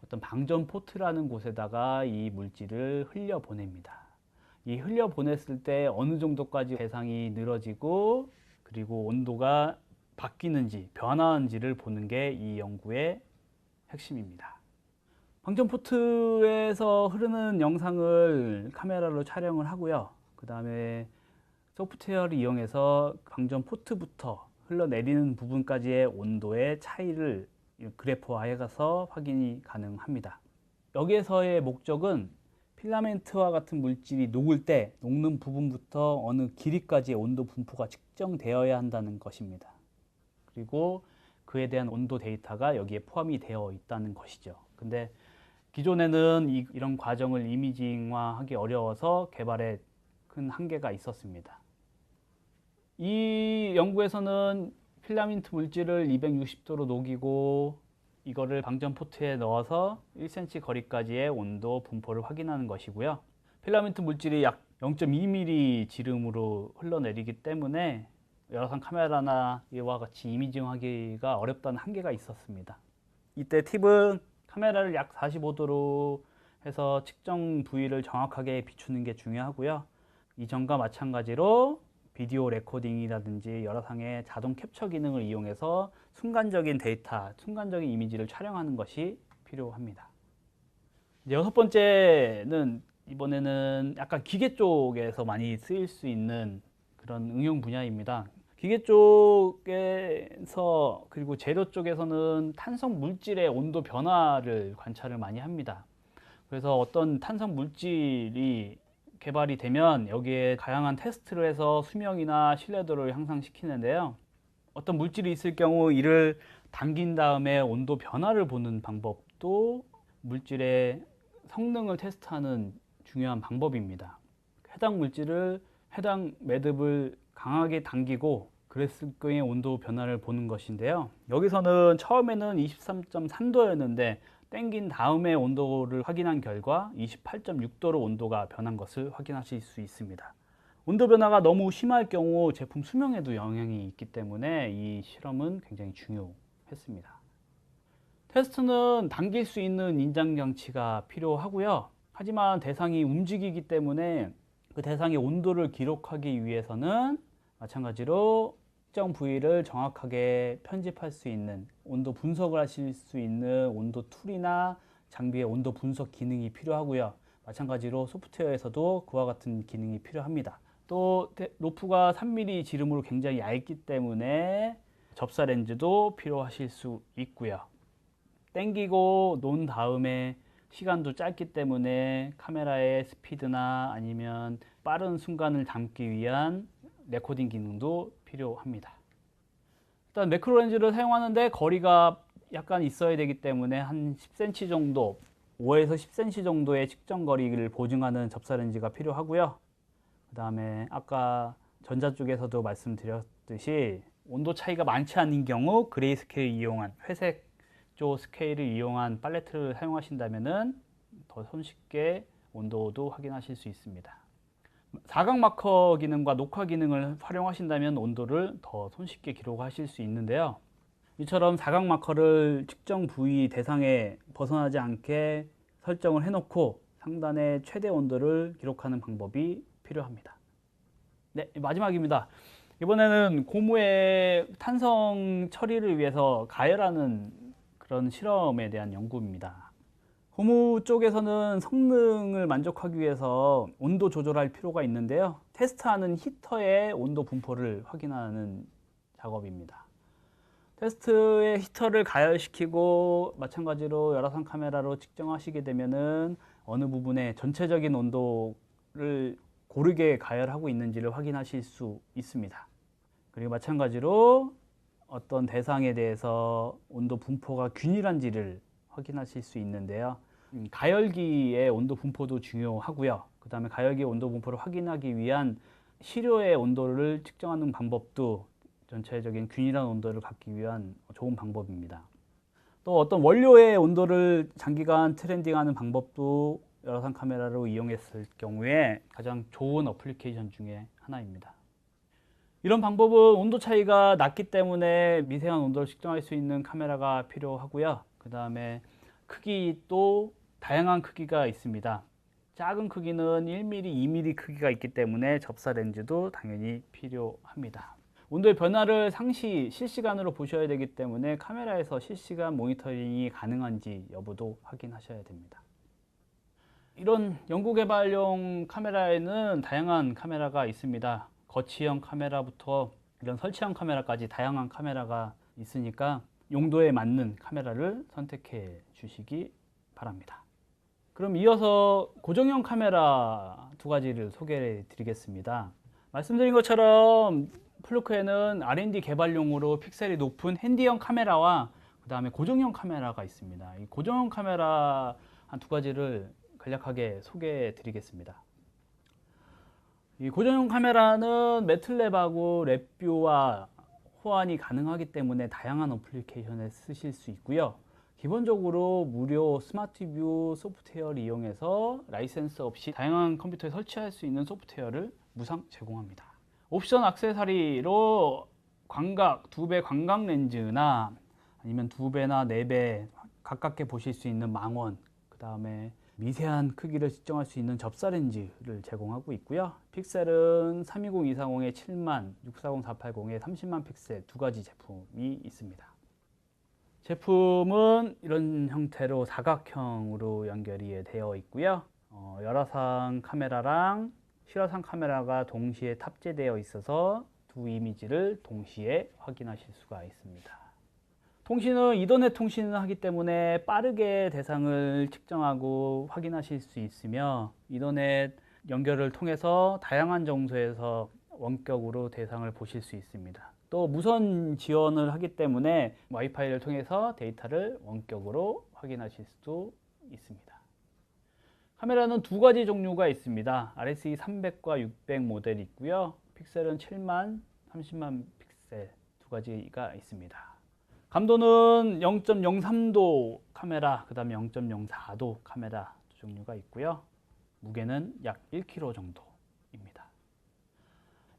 어떤 방전 포트라는 곳에다가 이 물질을 흘려 보냅니다. 이 흘려 보냈을 때 어느 정도까지 대상이 늘어지고 그리고 온도가 바뀌는지 변화하는지를 보는 게 이 연구의 핵심입니다. 방전 포트에서 흐르는 영상을 카메라로 촬영을 하고요. 그 다음에 소프트웨어를 이용해서 방전 포트부터 흘러내리는 부분까지의 온도의 차이를 그래프화해서 확인이 가능합니다. 여기에서의 목적은 필라멘트와 같은 물질이 녹을 때 녹는 부분부터 어느 길이까지의 온도 분포가 측정되어야 한다는 것입니다. 그리고 그에 대한 온도 데이터가 여기에 포함이 되어 있다는 것이죠. 근데 기존에는 이런 과정을 이미징화하기 어려워서 개발에 큰 한계가 있었습니다. 이 연구에서는 필라멘트 물질을 260도로 녹이고 이거를 방전 포트에 넣어서 1cm 거리까지의 온도 분포를 확인하는 것이고요. 필라멘트 물질이 약 0.2mm 지름으로 흘러내리기 때문에 열화상 카메라나 이와 같이 이미징하기가 어렵다는 한계가 있었습니다. 이때 팁은 카메라를 약 45도로 해서 측정 부위를 정확하게 비추는 게 중요하고요. 이전과 마찬가지로 비디오 레코딩이라든지 열화상의 자동 캡처 기능을 이용해서 순간적인 데이터, 순간적인 이미지를 촬영하는 것이 필요합니다. 이제 여섯 번째는 이번에는 약간 기계 쪽에서 많이 쓰일 수 있는 그런 응용 분야입니다. 기계 쪽에서 그리고 재료 쪽에서는 탄성 물질의 온도 변화를 관찰을 많이 합니다. 그래서 어떤 탄성 물질이 개발이 되면 여기에 다양한 테스트를 해서 수명이나 신뢰도를 향상시키는데요. 어떤 물질이 있을 경우 이를 당긴 다음에 온도 변화를 보는 방법도 물질의 성능을 테스트하는 중요한 방법입니다. 해당 물질을 해당 매듭을 강하게 당기고 그랬을 경우에 온도 변화를 보는 것인데요. 여기서는 처음에는 23.3도였는데 당긴 다음에 온도를 확인한 결과 28.6도로 온도가 변한 것을 확인하실 수 있습니다. 온도 변화가 너무 심할 경우 제품 수명에도 영향이 있기 때문에 이 실험은 굉장히 중요했습니다. 테스트는 당길 수 있는 인장 장치가 필요하고요. 하지만 대상이 움직이기 때문에 그 대상의 온도를 기록하기 위해서는 마찬가지로 특정 부위를 정확하게 편집할 수 있는 온도 분석을 하실 수 있는 온도 툴이나 장비의 온도 분석 기능이 필요하고요. 마찬가지로 소프트웨어에서도 그와 같은 기능이 필요합니다. 또 로프가 3mm 지름으로 굉장히 얇기 때문에 접사 렌즈도 필요하실 수 있고요. 당기고 놓은 다음에 시간도 짧기 때문에 카메라의 스피드나 아니면 빠른 순간을 담기 위한 레코딩 기능도 필요합니다. 일단 매크로 렌즈를 사용하는데 거리가 약간 있어야 되기 때문에 한 10cm 정도, 5에서 10cm 정도의 측정 거리를 보증하는 접사 렌즈가 필요하고요. 그 다음에 아까 전자 쪽에서도 말씀드렸듯이 온도 차이가 많지 않은 경우 그레이 스케일을 이용한 회색조 스케일을 이용한 팔레트를 사용하신다면 더 손쉽게 온도도 확인하실 수 있습니다. 사각 마커 기능과 녹화 기능을 활용하신다면 온도를 더 손쉽게 기록하실 수 있는데요. 이처럼 사각 마커를 측정 부위 대상에 벗어나지 않게 설정을 해놓고 상단의 최대 온도를 기록하는 방법이 필요합니다. 네, 마지막입니다. 이번에는 고무의 탄성 처리를 위해서 가열하는 그런 실험에 대한 연구입니다. 고무 쪽에서는 성능을 만족하기 위해서 온도 조절할 필요가 있는데요. 테스트하는 히터의 온도 분포를 확인하는 작업입니다. 테스트의 히터를 가열시키고 마찬가지로 열화상 카메라로 측정하시게 되면은 어느 부분에 전체적인 온도를 고르게 가열하고 있는지를 확인하실 수 있습니다. 그리고 마찬가지로 어떤 대상에 대해서 온도 분포가 균일한지를 확인하실 수 있는데요. 가열기의 온도 분포도 중요하고요. 그 다음에 가열기의 온도 분포를 확인하기 위한 시료의 온도를 측정하는 방법도 전체적인 균일한 온도를 갖기 위한 좋은 방법입니다. 또 어떤 원료의 온도를 장기간 트렌딩하는 방법도 열화상 카메라로 이용했을 경우에 가장 좋은 어플리케이션 중에 하나입니다. 이런 방법은 온도 차이가 낮기 때문에 미세한 온도를 측정할 수 있는 카메라가 필요하고요. 그 다음에 크기도 다양한 크기가 있습니다. 작은 크기는 1mm, 2mm 크기가 있기 때문에 접사 렌즈도 당연히 필요합니다. 온도의 변화를 상시 실시간으로 보셔야 되기 때문에 카메라에서 실시간 모니터링이 가능한지 여부도 확인하셔야 됩니다. 이런 연구개발용 카메라에는 다양한 카메라가 있습니다. 거치형 카메라부터 이런 설치형 카메라까지 다양한 카메라가 있으니까 용도에 맞는 카메라를 선택해 주시기 바랍니다. 그럼 이어서 고정형 카메라 두 가지를 소개해 드리겠습니다. 말씀드린 것처럼 플루크에는 R&D 개발용으로 픽셀이 높은 핸디형 카메라와 그 다음에 고정형 카메라가 있습니다. 이 고정형 카메라 한 두 가지를 간략하게 소개해 드리겠습니다. 이 고정형 카메라는 매틀랩하고 랩뷰와 호환이 가능하기 때문에 다양한 어플리케이션에 쓰실 수 있고요. 기본적으로 무료 스마트뷰 소프트웨어를 이용해서 라이센스 없이 다양한 컴퓨터에 설치할 수 있는 소프트웨어를 무상 제공합니다. 옵션 액세서리로 광각, 2배 광각 렌즈나 아니면 2배나 4배 가깝게 보실 수 있는 망원, 그 다음에 미세한 크기를 측정할 수 있는 접사 렌즈를 제공하고 있고요. 픽셀은 320240에 7만, 640480에 30만 픽셀 두 가지 제품이 있습니다. 제품은 이런 형태로 사각형으로 연결이 되어 있고요. 열화상 카메라랑 실화상 카메라가 동시에 탑재되어 있어서 두 이미지를 동시에 확인하실 수가 있습니다. 통신은 이더넷 통신을 하기 때문에 빠르게 대상을 측정하고 확인하실 수 있으며 이더넷 연결을 통해서 다양한 장소에서 원격으로 대상을 보실 수 있습니다. 또 무선 지원을 하기 때문에 와이파이를 통해서 데이터를 원격으로 확인하실 수도 있습니다. 카메라는 두 가지 종류가 있습니다. RSE 300과 600 모델이 있고요. 픽셀은 7만, 30만 픽셀 두 가지가 있습니다. 감도는 0.03도 카메라, 그 다음에 0.04도 카메라 두 종류가 있고요. 무게는 약 1kg 정도입니다.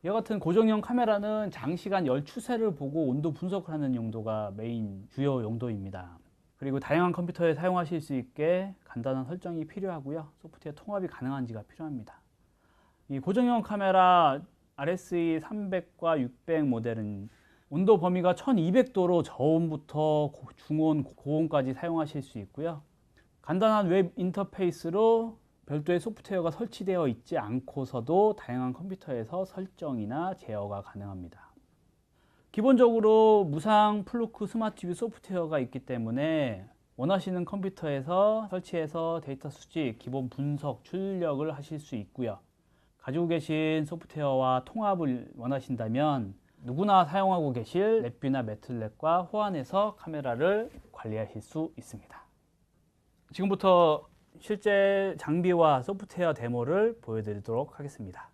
이와 같은 고정형 카메라는 장시간 열 추세를 보고 온도 분석을 하는 용도가 메인 주요 용도입니다. 그리고 다양한 컴퓨터에 사용하실 수 있게 간단한 설정이 필요하고요. 소프트웨어 통합이 가능한지가 필요합니다. 이 고정형 카메라 RSE 300과 600 모델은 온도 범위가 1200도로 저온부터 중온, 고온까지 사용하실 수 있고요. 간단한 웹 인터페이스로 별도의 소프트웨어가 설치되어 있지 않고서도 다양한 컴퓨터에서 설정이나 제어가 가능합니다. 기본적으로 무상 플루크 스마트 TV 소프트웨어가 있기 때문에 원하시는 컴퓨터에서 설치해서 데이터 수집, 기본 분석, 출력을 하실 수 있고요. 가지고 계신 소프트웨어와 통합을 원하신다면 누구나 사용하고 계실 랩뷰나 매틀랩과 호환해서 카메라를 관리하실 수 있습니다. 지금부터 실제 장비와 소프트웨어 데모를 보여드리도록 하겠습니다.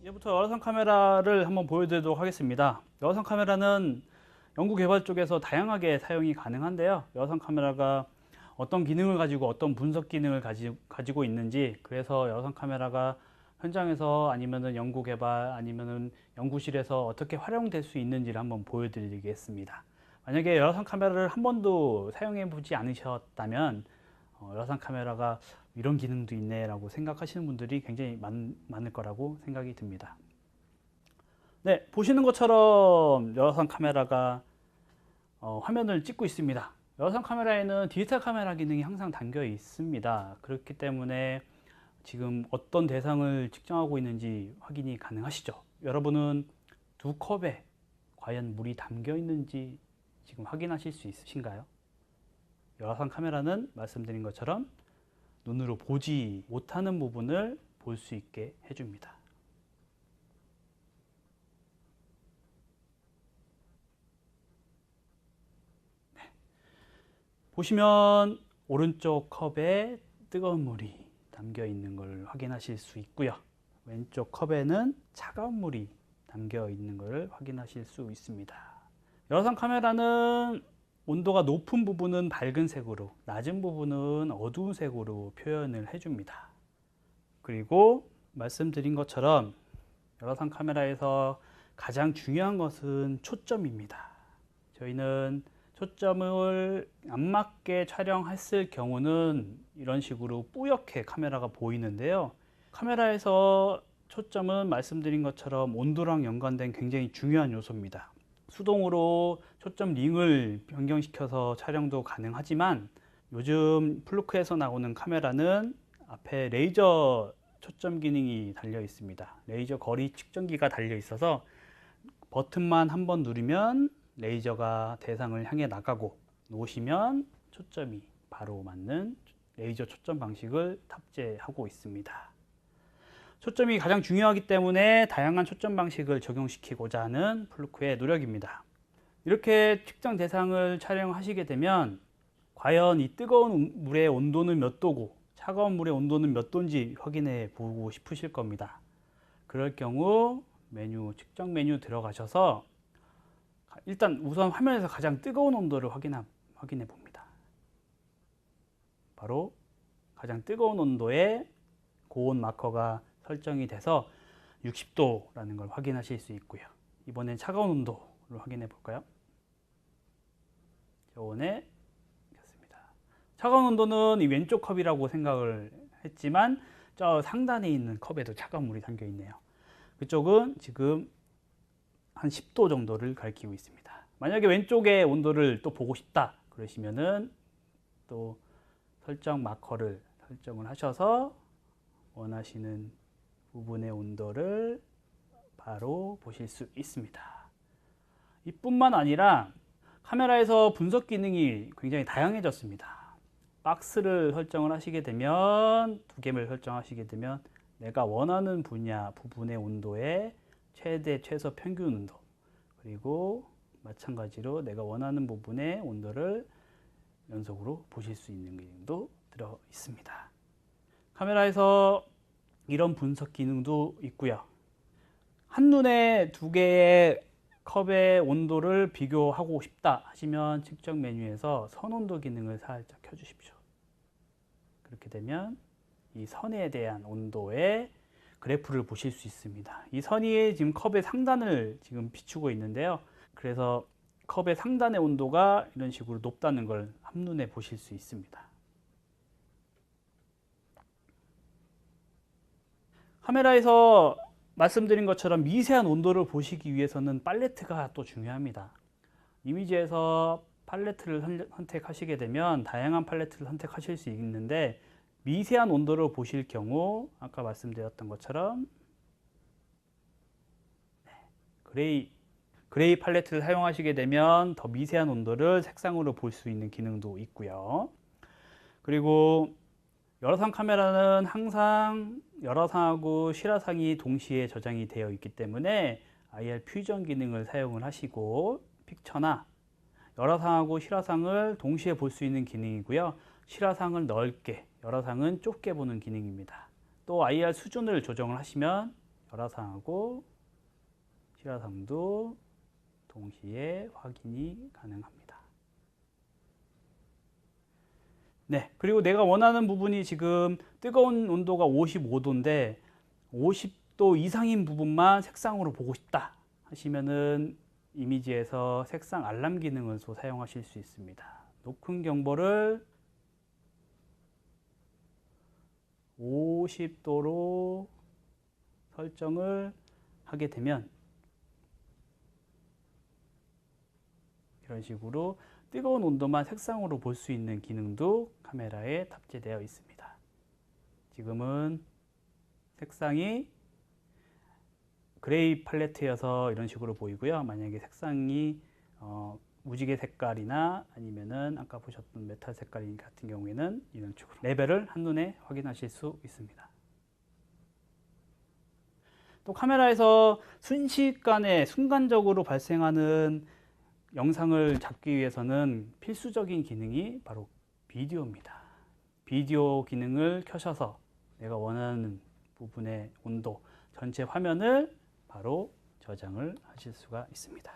이제부터 열화상 카메라를 한번 보여드리도록 하겠습니다. 열화상 카메라는 연구 개발 쪽에서 다양하게 사용이 가능한데요. 열화상 카메라가 어떤 기능을 가지고 어떤 분석 기능을 가지고 있는지, 그래서 열화상 카메라가 현장에서 아니면은 연구 개발 아니면은 연구실에서 어떻게 활용될 수 있는지를 한번 보여드리겠습니다. 만약에 열화상 카메라를 한 번도 사용해 보지 않으셨다면 열화상 카메라가 이런 기능도 있네 라고 생각하시는 분들이 굉장히 많을 거라고 생각이 듭니다. 네, 보시는 것처럼 열화상 카메라가 화면을 찍고 있습니다. 열화상 카메라에는 디지털 카메라 기능이 항상 담겨 있습니다. 그렇기 때문에 지금 어떤 대상을 측정하고 있는지 확인이 가능하시죠. 여러분은 두 컵에 과연 물이 담겨 있는지 지금 확인하실 수 있으신가요? 열화상 카메라는 말씀드린 것처럼 눈으로 보지 못하는 부분을 볼 수 있게 해줍니다. 네. 보시면 오른쪽 컵에 뜨거운 물이 담겨 있는 걸 확인하실 수 있고요. 왼쪽 컵에는 차가운 물이 담겨 있는 걸 확인하실 수 있습니다. 열화상 카메라는 온도가 높은 부분은 밝은 색으로, 낮은 부분은 어두운 색으로 표현을 해줍니다. 그리고 말씀드린 것처럼 열화상 카메라에서 가장 중요한 것은 초점입니다. 저희는 초점을 안 맞게 촬영했을 경우는 이런 식으로 뿌옇게 카메라가 보이는데요. 카메라에서 초점은 말씀드린 것처럼 온도랑 연관된 굉장히 중요한 요소입니다. 수동으로 초점 링을 변경시켜서 촬영도 가능하지만 요즘 플루크에서 나오는 카메라는 앞에 레이저 초점 기능이 달려 있습니다. 레이저 거리 측정기가 달려 있어서 버튼만 한번 누르면 레이저가 대상을 향해 나가고, 놓으시면 초점이 바로 맞는 레이저 초점 방식을 탑재하고 있습니다. 초점이 가장 중요하기 때문에 다양한 초점 방식을 적용시키고자 하는 플루크의 노력입니다. 이렇게 측정 대상을 촬영하시게 되면 과연 이 뜨거운 물의 온도는 몇 도고 차가운 물의 온도는 몇 도인지 확인해 보고 싶으실 겁니다. 그럴 경우 측정 메뉴 들어가셔서 일단 우선 화면에서 가장 뜨거운 온도를 확인해 봅니다. 바로 가장 뜨거운 온도에 고온 마커가 설정이 돼서 60도라는 걸 확인하실 수 있고요. 이번엔 차가운 온도를 확인해 볼까요? 저온에 켰습니다. 차가운 온도는 이 왼쪽 컵이라고 생각을 했지만 저 상단에 있는 컵에도 차가운 물이 담겨 있네요. 그쪽은 지금 한 10도 정도를 가리키고 있습니다. 만약에 왼쪽의 온도를 또 보고 싶다 그러시면은 또 설정 마커를 설정을 하셔서 원하시는 부분의 온도를 바로 보실 수 있습니다. 이뿐만 아니라 카메라에서 분석 기능이 굉장히 다양해졌습니다. 박스를 설정을 하시게 되면, 두 개를 설정하시게 되면 내가 원하는 분야 부분의 온도의 최대 최소 평균 온도, 그리고 마찬가지로 내가 원하는 부분의 온도를 연속으로 보실 수 있는 기능도 들어 있습니다. 카메라에서 이런 분석 기능도 있고요. 한눈에 두 개의 컵의 온도를 비교하고 싶다 하시면 측정 메뉴에서 선온도 기능을 살짝 켜주십시오. 그렇게 되면 이 선에 대한 온도의 그래프를 보실 수 있습니다. 이 선이 지금 컵의 상단을 지금 비추고 있는데요. 그래서 컵의 상단의 온도가 이런 식으로 높다는 걸 한눈에 보실 수 있습니다. 카메라에서 말씀드린 것처럼 미세한 온도를 보시기 위해서는 팔레트가 또 중요합니다. 이미지에서 팔레트를 선택하시게 되면 다양한 팔레트를 선택하실 수 있는데, 미세한 온도를 보실 경우 아까 말씀드렸던 것처럼 그레이 팔레트를 사용하시게 되면 더 미세한 온도를 색상으로 볼 수 있는 기능도 있고요. 그리고 열화상 카메라는 항상 열화상하고 실화상이 동시에 저장이 되어 있기 때문에 IR 퓨전 기능을 사용을 하시고 픽처나 열화상하고 실화상을 동시에 볼 수 있는 기능이고요. 실화상을 넓게, 열화상은 좁게 보는 기능입니다. 또 IR 수준을 조정을 하시면 열화상하고 실화상도 동시에 확인이 가능합니다. 네, 그리고 내가 원하는 부분이 지금 뜨거운 온도가 55도인데 50도 이상인 부분만 색상으로 보고 싶다 하시면은 이미지에서 색상 알람 기능을 또 사용하실 수 있습니다. 높은 경보를 50도로 설정을 하게 되면 이런 식으로 뜨거운 온도만 색상으로 볼 수 있는 기능도 카메라에 탑재되어 있습니다. 지금은 색상이 그레이 팔레트여서 이런 식으로 보이고요. 만약에 색상이 무지개 색깔이나 아니면은 아까 보셨던 메탈 색깔 같은 경우에는 이런 식으로 레벨을 한눈에 확인하실 수 있습니다. 또 카메라에서 순식간에 순간적으로 발생하는 영상을 잡기 위해서는 필수적인 기능이 바로 비디오입니다. 비디오 기능을 켜셔서 내가 원하는 부분의 온도, 전체 화면을 바로 저장을 하실 수가 있습니다.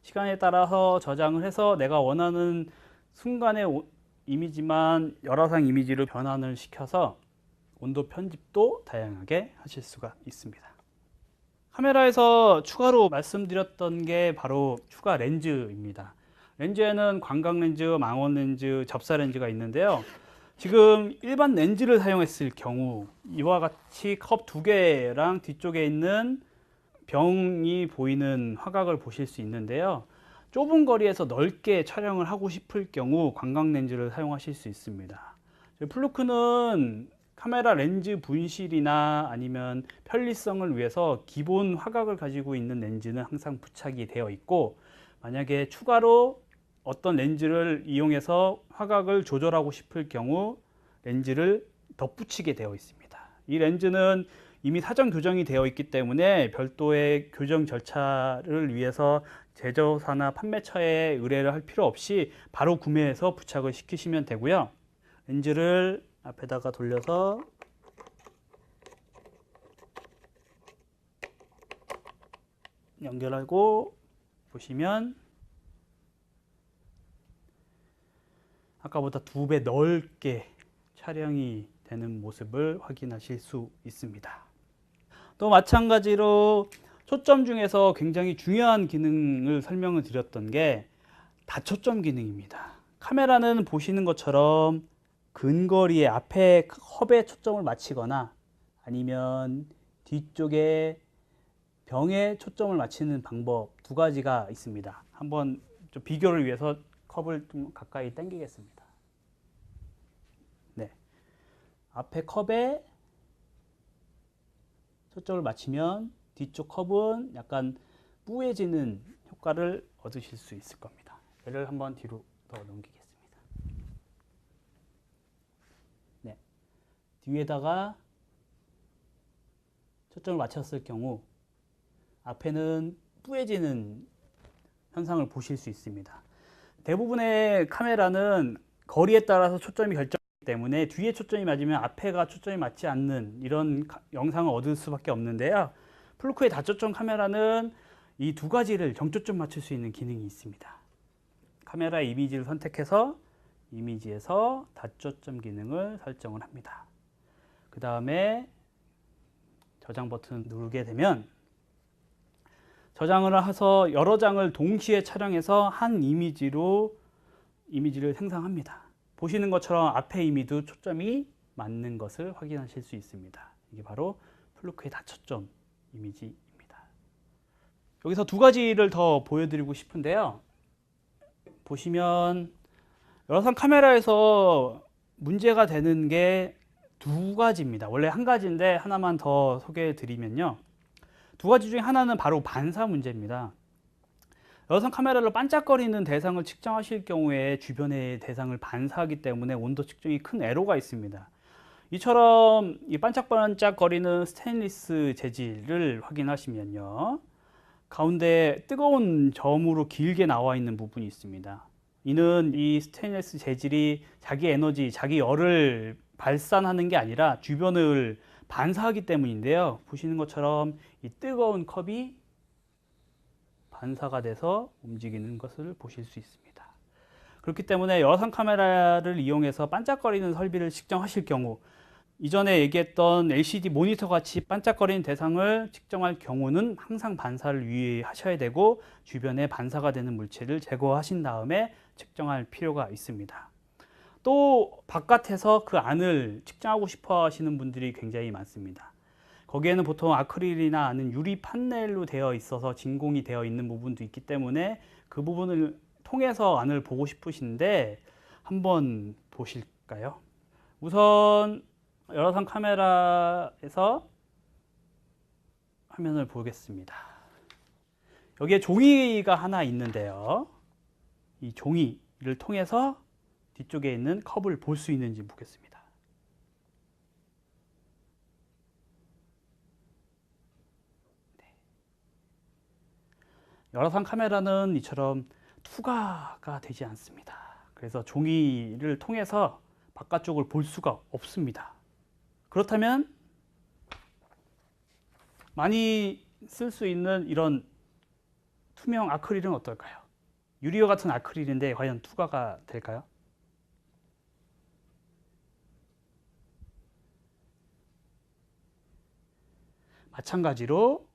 시간에 따라서 저장을 해서 내가 원하는 순간의 이미지만 열화상 이미지로 변환을 시켜서 온도 편집도 다양하게 하실 수가 있습니다. 카메라에서 추가로 말씀드렸던 게 바로 추가 렌즈입니다. 렌즈에는 광각 렌즈, 망원 렌즈, 접사 렌즈가 있는데요. 지금 일반 렌즈를 사용했을 경우 이와 같이 컵 두 개랑 뒤쪽에 있는 병이 보이는 화각을 보실 수 있는데요. 좁은 거리에서 넓게 촬영을 하고 싶을 경우 광각 렌즈를 사용하실 수 있습니다. 플루크는 카메라 렌즈 분실이나 아니면 편리성을 위해서 기본 화각을 가지고 있는 렌즈는 항상 부착이 되어 있고, 만약에 추가로 어떤 렌즈를 이용해서 화각을 조절하고 싶을 경우 렌즈를 덧붙이게 되어 있습니다. 이 렌즈는 이미 사전 교정이 되어 있기 때문에 별도의 교정 절차를 위해서 제조사나 판매처에 의뢰를 할 필요 없이 바로 구매해서 부착을 시키시면 되고요. 렌즈를 앞에다가 돌려서 연결하고 보시면 아까보다 2배 넓게 촬영이 되는 모습을 확인하실 수 있습니다. 또 마찬가지로 초점 중에서 굉장히 중요한 기능을 설명을 드렸던 게 다초점 기능입니다. 카메라는 보시는 것처럼 근거리에 앞에 컵에 초점을 맞추거나 아니면 뒤쪽에 병에 초점을 맞추는 방법 두 가지가 있습니다. 한번 좀 비교를 위해서 컵을 좀 가까이 당기겠습니다. 네. 앞에 컵에 초점을 맞추면 뒤쪽 컵은 약간 뿌얘지는 효과를 얻으실 수 있을 겁니다. 얘를 한번 뒤로 더 넘기겠습니다. 네. 뒤에다가 초점을 맞췄을 경우 앞에는 뿌얘지는 현상을 보실 수 있습니다. 대부분의 카메라는 거리에 따라서 초점이 결정되기 때문에 뒤에 초점이 맞으면 앞에가 초점이 맞지 않는 이런 영상을 얻을 수밖에 없는데요. 플루크의 다초점 카메라는 이 두 가지를 정초점 맞출 수 있는 기능이 있습니다. 카메라 이미지를 선택해서 이미지에서 다초점 기능을 설정을 합니다. 그 다음에 저장 버튼 누르게 되면 저장을 해서 여러 장을 동시에 촬영해서 한 이미지를 생성합니다. 보시는 것처럼 앞에 이미지도 초점이 맞는 것을 확인하실 수 있습니다. 이게 바로 플루크의 다초점 이미지입니다. 여기서 두 가지를 더 보여드리고 싶은데요. 보시면 여러선 카메라에서 문제가 되는 게 두 가지입니다. 원래 한 가지인데 하나만 더 소개해 드리면요. 두 가지 중에 하나는 바로 반사 문제입니다. 여러선 카메라로 반짝거리는 대상을 측정하실 경우에 주변의 대상을 반사하기 때문에 온도 측정이 큰 애로가 있습니다. 이처럼 이 반짝반짝거리는 스테인리스 재질을 확인하시면요. 가운데 뜨거운 점으로 길게 나와 있는 부분이 있습니다. 이는 이 스테인리스 재질이 자기 에너지, 자기 열을 발산하는 게 아니라 주변을 반사하기 때문인데요. 보시는 것처럼 이 뜨거운 컵이 반사가 돼서 움직이는 것을 보실 수 있습니다. 그렇기 때문에 여러선 카메라를 이용해서 반짝거리는 설비를 측정하실 경우 이전에 얘기했던 LCD 모니터 같이 반짝거리는 대상을 측정할 경우는 항상 반사를 유의하셔야 되고 주변에 반사가 되는 물체를 제거하신 다음에 측정할 필요가 있습니다. 또 바깥에서 그 안을 측정하고 싶어 하시는 분들이 굉장히 많습니다. 거기에는 보통 아크릴이나 아는 유리 판넬로 되어 있어서 진공이 되어 있는 부분도 있기 때문에 그 부분을 통해서 안을 보고 싶으신데 한번 보실까요? 우선 여러선 카메라에서 화면을 보겠습니다. 여기에 종이가 하나 있는데요. 이 종이를 통해서 뒤쪽에 있는 컵을 볼 수 있는지 보겠습니다. 네. 여러선 카메라는 이처럼 투과가 되지 않습니다. 그래서 종이를 통해서 바깥쪽을 볼 수가 없습니다. 그렇다면 많이 쓸 수 있는 이런 투명 아크릴은 어떨까요? 유리와 같은 아크릴인데 과연 투과가 될까요? 마찬가지로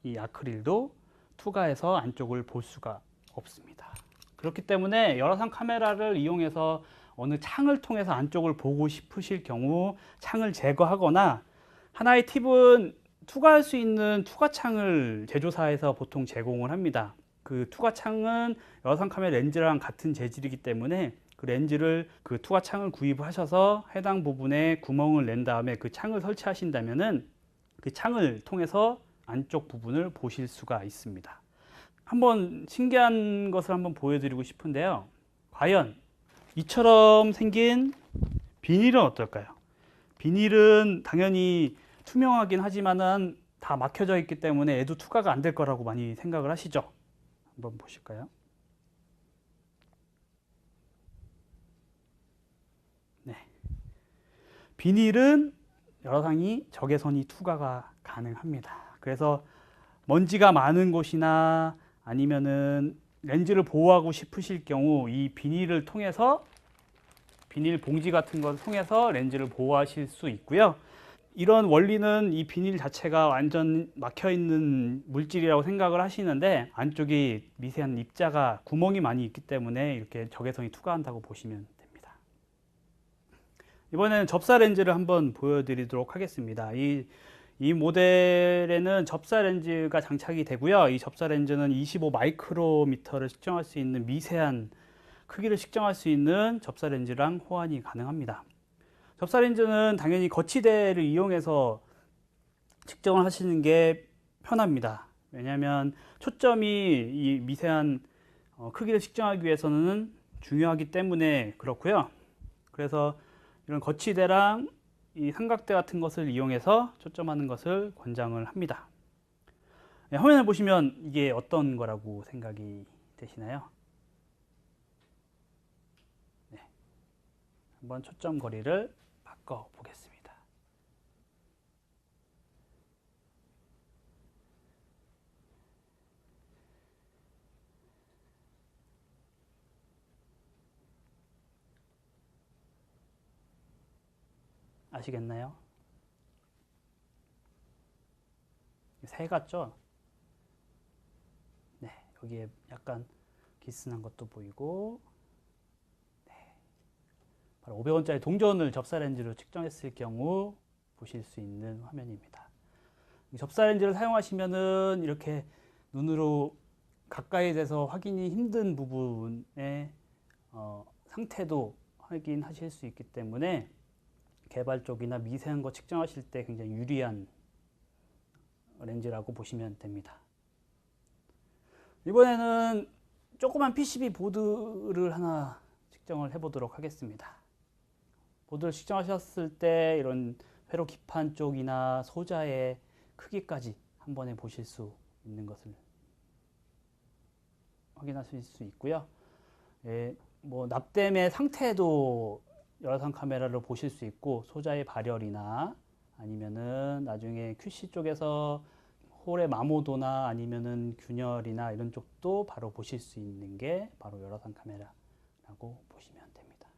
이 아크릴도 투과해서 안쪽을 볼 수가 없습니다. 그렇기 때문에 여러선 카메라를 이용해서 어느 창을 통해서 안쪽을 보고 싶으실 경우 창을 제거하거나 하나의 팁은 투과할 수 있는 투과창을 제조사에서 보통 제공을 합니다. 그 투과창은 여러선 카메라 렌즈랑 같은 재질이기 때문에 그 렌즈를 그 투과창을 구입하셔서 해당 부분에 구멍을 낸 다음에 그 창을 설치하신다면은 그 창을 통해서 안쪽 부분을 보실 수가 있습니다. 한번 신기한 것을 한번 보여드리고 싶은데요. 과연 이처럼 생긴 비닐은 어떨까요? 비닐은 당연히 투명하긴 하지만은 다 막혀져 있기 때문에 얘도 투과가 안 될 거라고 많이 생각을 하시죠? 한번 보실까요? 네. 비닐은 여러상이 적외선이 투과가 가능합니다. 그래서 먼지가 많은 곳이나 아니면은 렌즈를 보호하고 싶으실 경우 이 비닐을 통해서 비닐 봉지 같은 것을 통해서 렌즈를 보호하실 수 있고요. 이런 원리는 이 비닐 자체가 완전 막혀 있는 물질이라고 생각을 하시는데 안쪽이 미세한 입자가 구멍이 많이 있기 때문에 이렇게 적외선이 투과한다고 보시면 됩니다. 이번에는 접사 렌즈를 한번 보여드리도록 하겠습니다. 이 모델에는 접사 렌즈가 장착이 되고요. 이 접사 렌즈는 25 마이크로미터를 측정할 수 있는 미세한 크기를 측정할 수 있는 접사 렌즈랑 호환이 가능합니다. 접사 렌즈는 당연히 거치대를 이용해서 측정을 하시는 게 편합니다. 왜냐하면 초점이 이 미세한 크기를 측정하기 위해서는 중요하기 때문에 그렇고요. 그래서 이런 거치대랑 이 삼각대 같은 것을 이용해서 초점하는 것을 권장을 합니다. 네, 화면을 보시면 이게 어떤 거라고 생각이 되시나요? 네, 한번 초점 거리를 바꿔 보겠습니다. 아시겠나요? 새 같죠? 네, 여기에 약간 기스난 것도 보이고, 네, 바로 500원짜리 동전을 접사 렌즈로 측정했을 경우 보실 수 있는 화면입니다. 접사 렌즈를 사용하시면은 이렇게 눈으로 가까이 돼서 확인이 힘든 부분의 상태도 확인하실 수 있기 때문에 개발 쪽이나 미세한 거 측정하실 때 굉장히 유리한 렌즈라고 보시면 됩니다. 이번에는 조그만 PCB 보드를 하나 측정을 해보도록 하겠습니다. 보드를 측정하셨을 때 이런 회로 기판 쪽이나 소자의 크기까지 한 번에 보실 수 있는 것을 확인하실 수 있고요. 예, 뭐 납땜의 상태도 열화상 카메라로 보실 수 있고, 소자의 발열이나 아니면은 나중에 QC 쪽에서 홀의 마모도나 아니면은 균열이나 이런 쪽도 바로 보실 수 있는 게 바로 열화상 카메라라고 보시면 됩니다.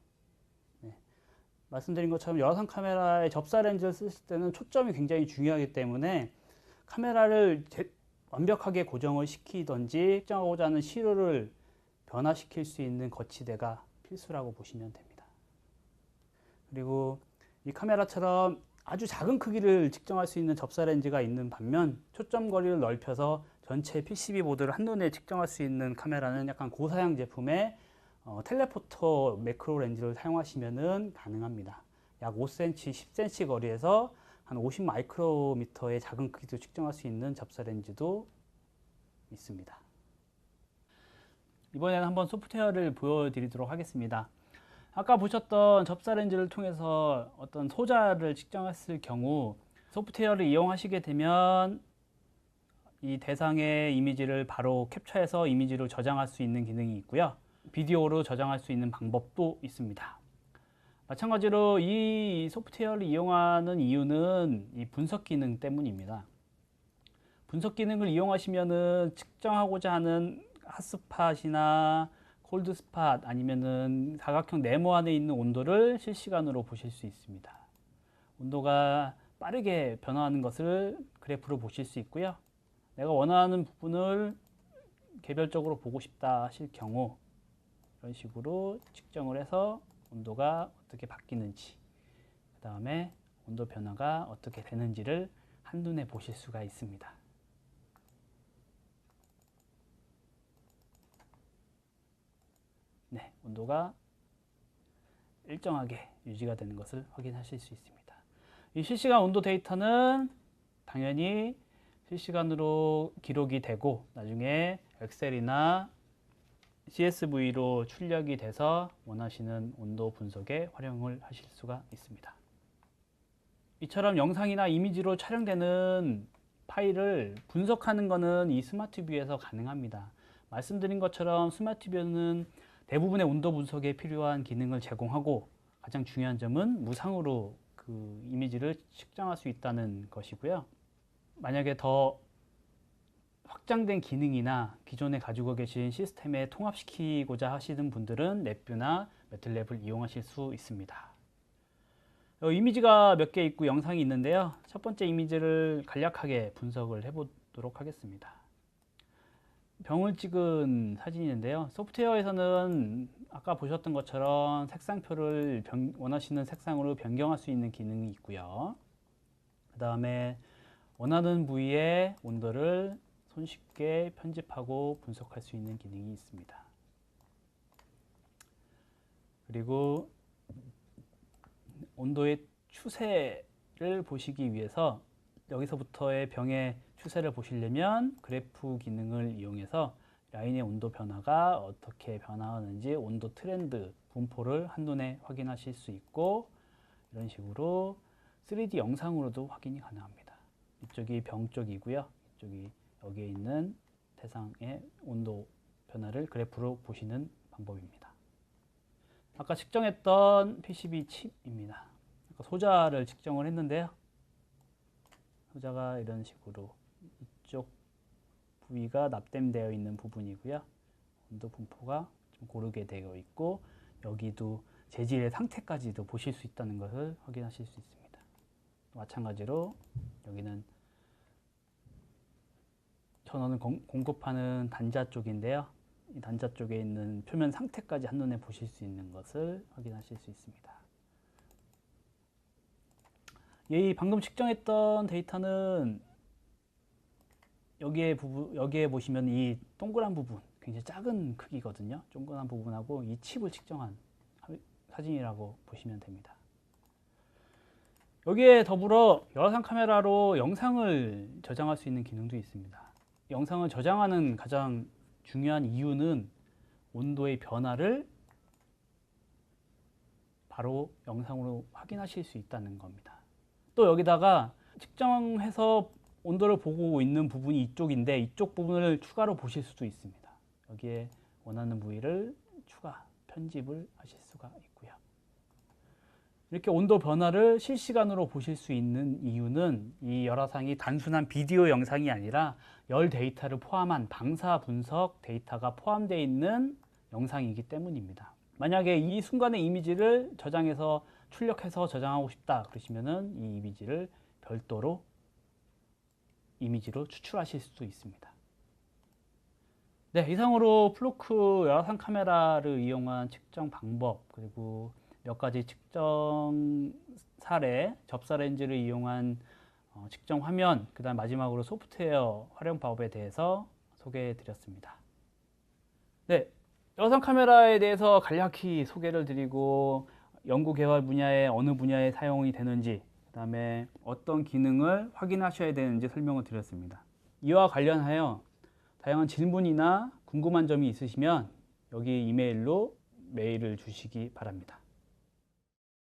네. 말씀드린 것처럼 열화상 카메라의 접사 렌즈를 쓰실 때는 초점이 굉장히 중요하기 때문에 카메라를 완벽하게 고정을 시키든지 측정하고자 하는 시료를 변화시킬 수 있는 거치대가 필수라고 보시면 됩니다. 그리고 이 카메라처럼 아주 작은 크기를 측정할 수 있는 접사 렌즈가 있는 반면 초점 거리를 넓혀서 전체 PCB 보드를 한눈에 측정할 수 있는 카메라는 약간 고사양 제품의 텔레포터 매크로 렌즈를 사용하시면 가능합니다. 약 5cm, 10cm 거리에서 한 50 마이크로미터의 작은 크기도 측정할 수 있는 접사 렌즈도 있습니다. 이번에는 한번 소프트웨어를 보여드리도록 하겠습니다. 아까 보셨던 접사 렌즈를 통해서 어떤 소자를 측정했을 경우 소프트웨어를 이용하시게 되면 이 대상의 이미지를 바로 캡처해서 이미지로 저장할 수 있는 기능이 있고요. 비디오로 저장할 수 있는 방법도 있습니다. 마찬가지로 이 소프트웨어를 이용하는 이유는 이 분석 기능 때문입니다. 분석 기능을 이용하시면은 측정하고자 하는 핫스팟이나 콜드 스팟 아니면은 사각형 네모 안에 있는 온도를 실시간으로 보실 수 있습니다. 온도가 빠르게 변화하는 것을 그래프로 보실 수 있고요. 내가 원하는 부분을 개별적으로 보고 싶다 하실 경우 이런 식으로 측정을 해서 온도가 어떻게 바뀌는지, 그 다음에 온도 변화가 어떻게 되는지를 한눈에 보실 수가 있습니다. 네, 온도가 일정하게 유지가 되는 것을 확인하실 수 있습니다. 이 실시간 온도 데이터는 당연히 실시간으로 기록이 되고 나중에 엑셀이나 CSV로 출력이 돼서 원하시는 온도 분석에 활용을 하실 수가 있습니다. 이처럼 영상이나 이미지로 촬영되는 파일을 분석하는 것은 이 스마트 뷰에서 가능합니다. 말씀드린 것처럼 스마트 뷰는 대부분의 온도 분석에 필요한 기능을 제공하고 가장 중요한 점은 무상으로 그 이미지를 측정할 수 있다는 것이고요. 만약에 더 확장된 기능이나 기존에 가지고 계신 시스템에 통합시키고자 하시는 분들은 랩뷰나 매틀랩을 이용하실 수 있습니다. 이미지가 몇 개 있고 영상이 있는데요. 첫 번째 이미지를 간략하게 분석을 해보도록 하겠습니다. 병을 찍은 사진인데요. 소프트웨어에서는 아까 보셨던 것처럼 색상표를 원하시는 색상으로 변경할 수 있는 기능이 있고요. 그 다음에 원하는 부위의 온도를 손쉽게 편집하고 분석할 수 있는 기능이 있습니다. 그리고 온도의 추세를 보시기 위해서 여기서부터의 병의 추세를 보시려면 그래프 기능을 이용해서 라인의 온도 변화가 어떻게 변화하는지 온도 트렌드 분포를 한눈에 확인하실 수 있고, 이런 식으로 3D 영상으로도 확인이 가능합니다. 이쪽이 병 쪽이고요. 이쪽이 여기에 있는 대상의 온도 변화를 그래프로 보시는 방법입니다. 아까 측정했던 PCB 칩입니다. 아까 소자를 측정을 했는데요. 소자가 이런 식으로 이쪽 부위가 납땜되어 있는 부분이고요. 온도 분포가 좀 고르게 되어 있고, 여기도 재질의 상태까지도 보실 수 있다는 것을 확인하실 수 있습니다. 마찬가지로 여기는 전원을 공급하는 단자 쪽인데요. 이 단자 쪽에 있는 표면 상태까지 한눈에 보실 수 있는 것을 확인하실 수 있습니다. 이 방금 측정했던 데이터는 여기에 보시면 이 동그란 부분, 굉장히 작은 크기거든요. 동그란 부분하고 이 칩을 측정한 사진이라고 보시면 됩니다. 여기에 더불어 열화상 카메라로 영상을 저장할 수 있는 기능도 있습니다. 영상을 저장하는 가장 중요한 이유는 온도의 변화를 바로 영상으로 확인하실 수 있다는 겁니다. 또 여기다가 측정해서 온도를 보고 있는 부분이 이쪽인데, 이쪽 부분을 추가로 보실 수도 있습니다. 여기에 원하는 부위를 추가 편집을 하실 수가 있고요. 이렇게 온도 변화를 실시간으로 보실 수 있는 이유는 이 열화상이 단순한 비디오 영상이 아니라 열 데이터를 포함한 방사 분석 데이터가 포함되어 있는 영상이기 때문입니다. 만약에 이 순간의 이미지를 저장해서 출력해서 저장하고 싶다 그러시면은 이 이미지를 별도로 이미지로 추출하실 수도 있습니다. 네, 이상으로 플루크 열화상 카메라를 이용한 측정 방법, 그리고 몇 가지 측정 사례, 접사 렌즈를 이용한 측정 화면, 그 다음 마지막으로 소프트웨어 활용 방법에 대해서 소개해 드렸습니다. 네, 열화상 카메라에 대해서 간략히 소개를 드리고, 연구 개발 분야에 어느 분야에 사용이 되는지, 그 다음에 어떤 기능을 확인하셔야 되는지 설명을 드렸습니다. 이와 관련하여 다양한 질문이나 궁금한 점이 있으시면 여기 이메일로 메일을 주시기 바랍니다.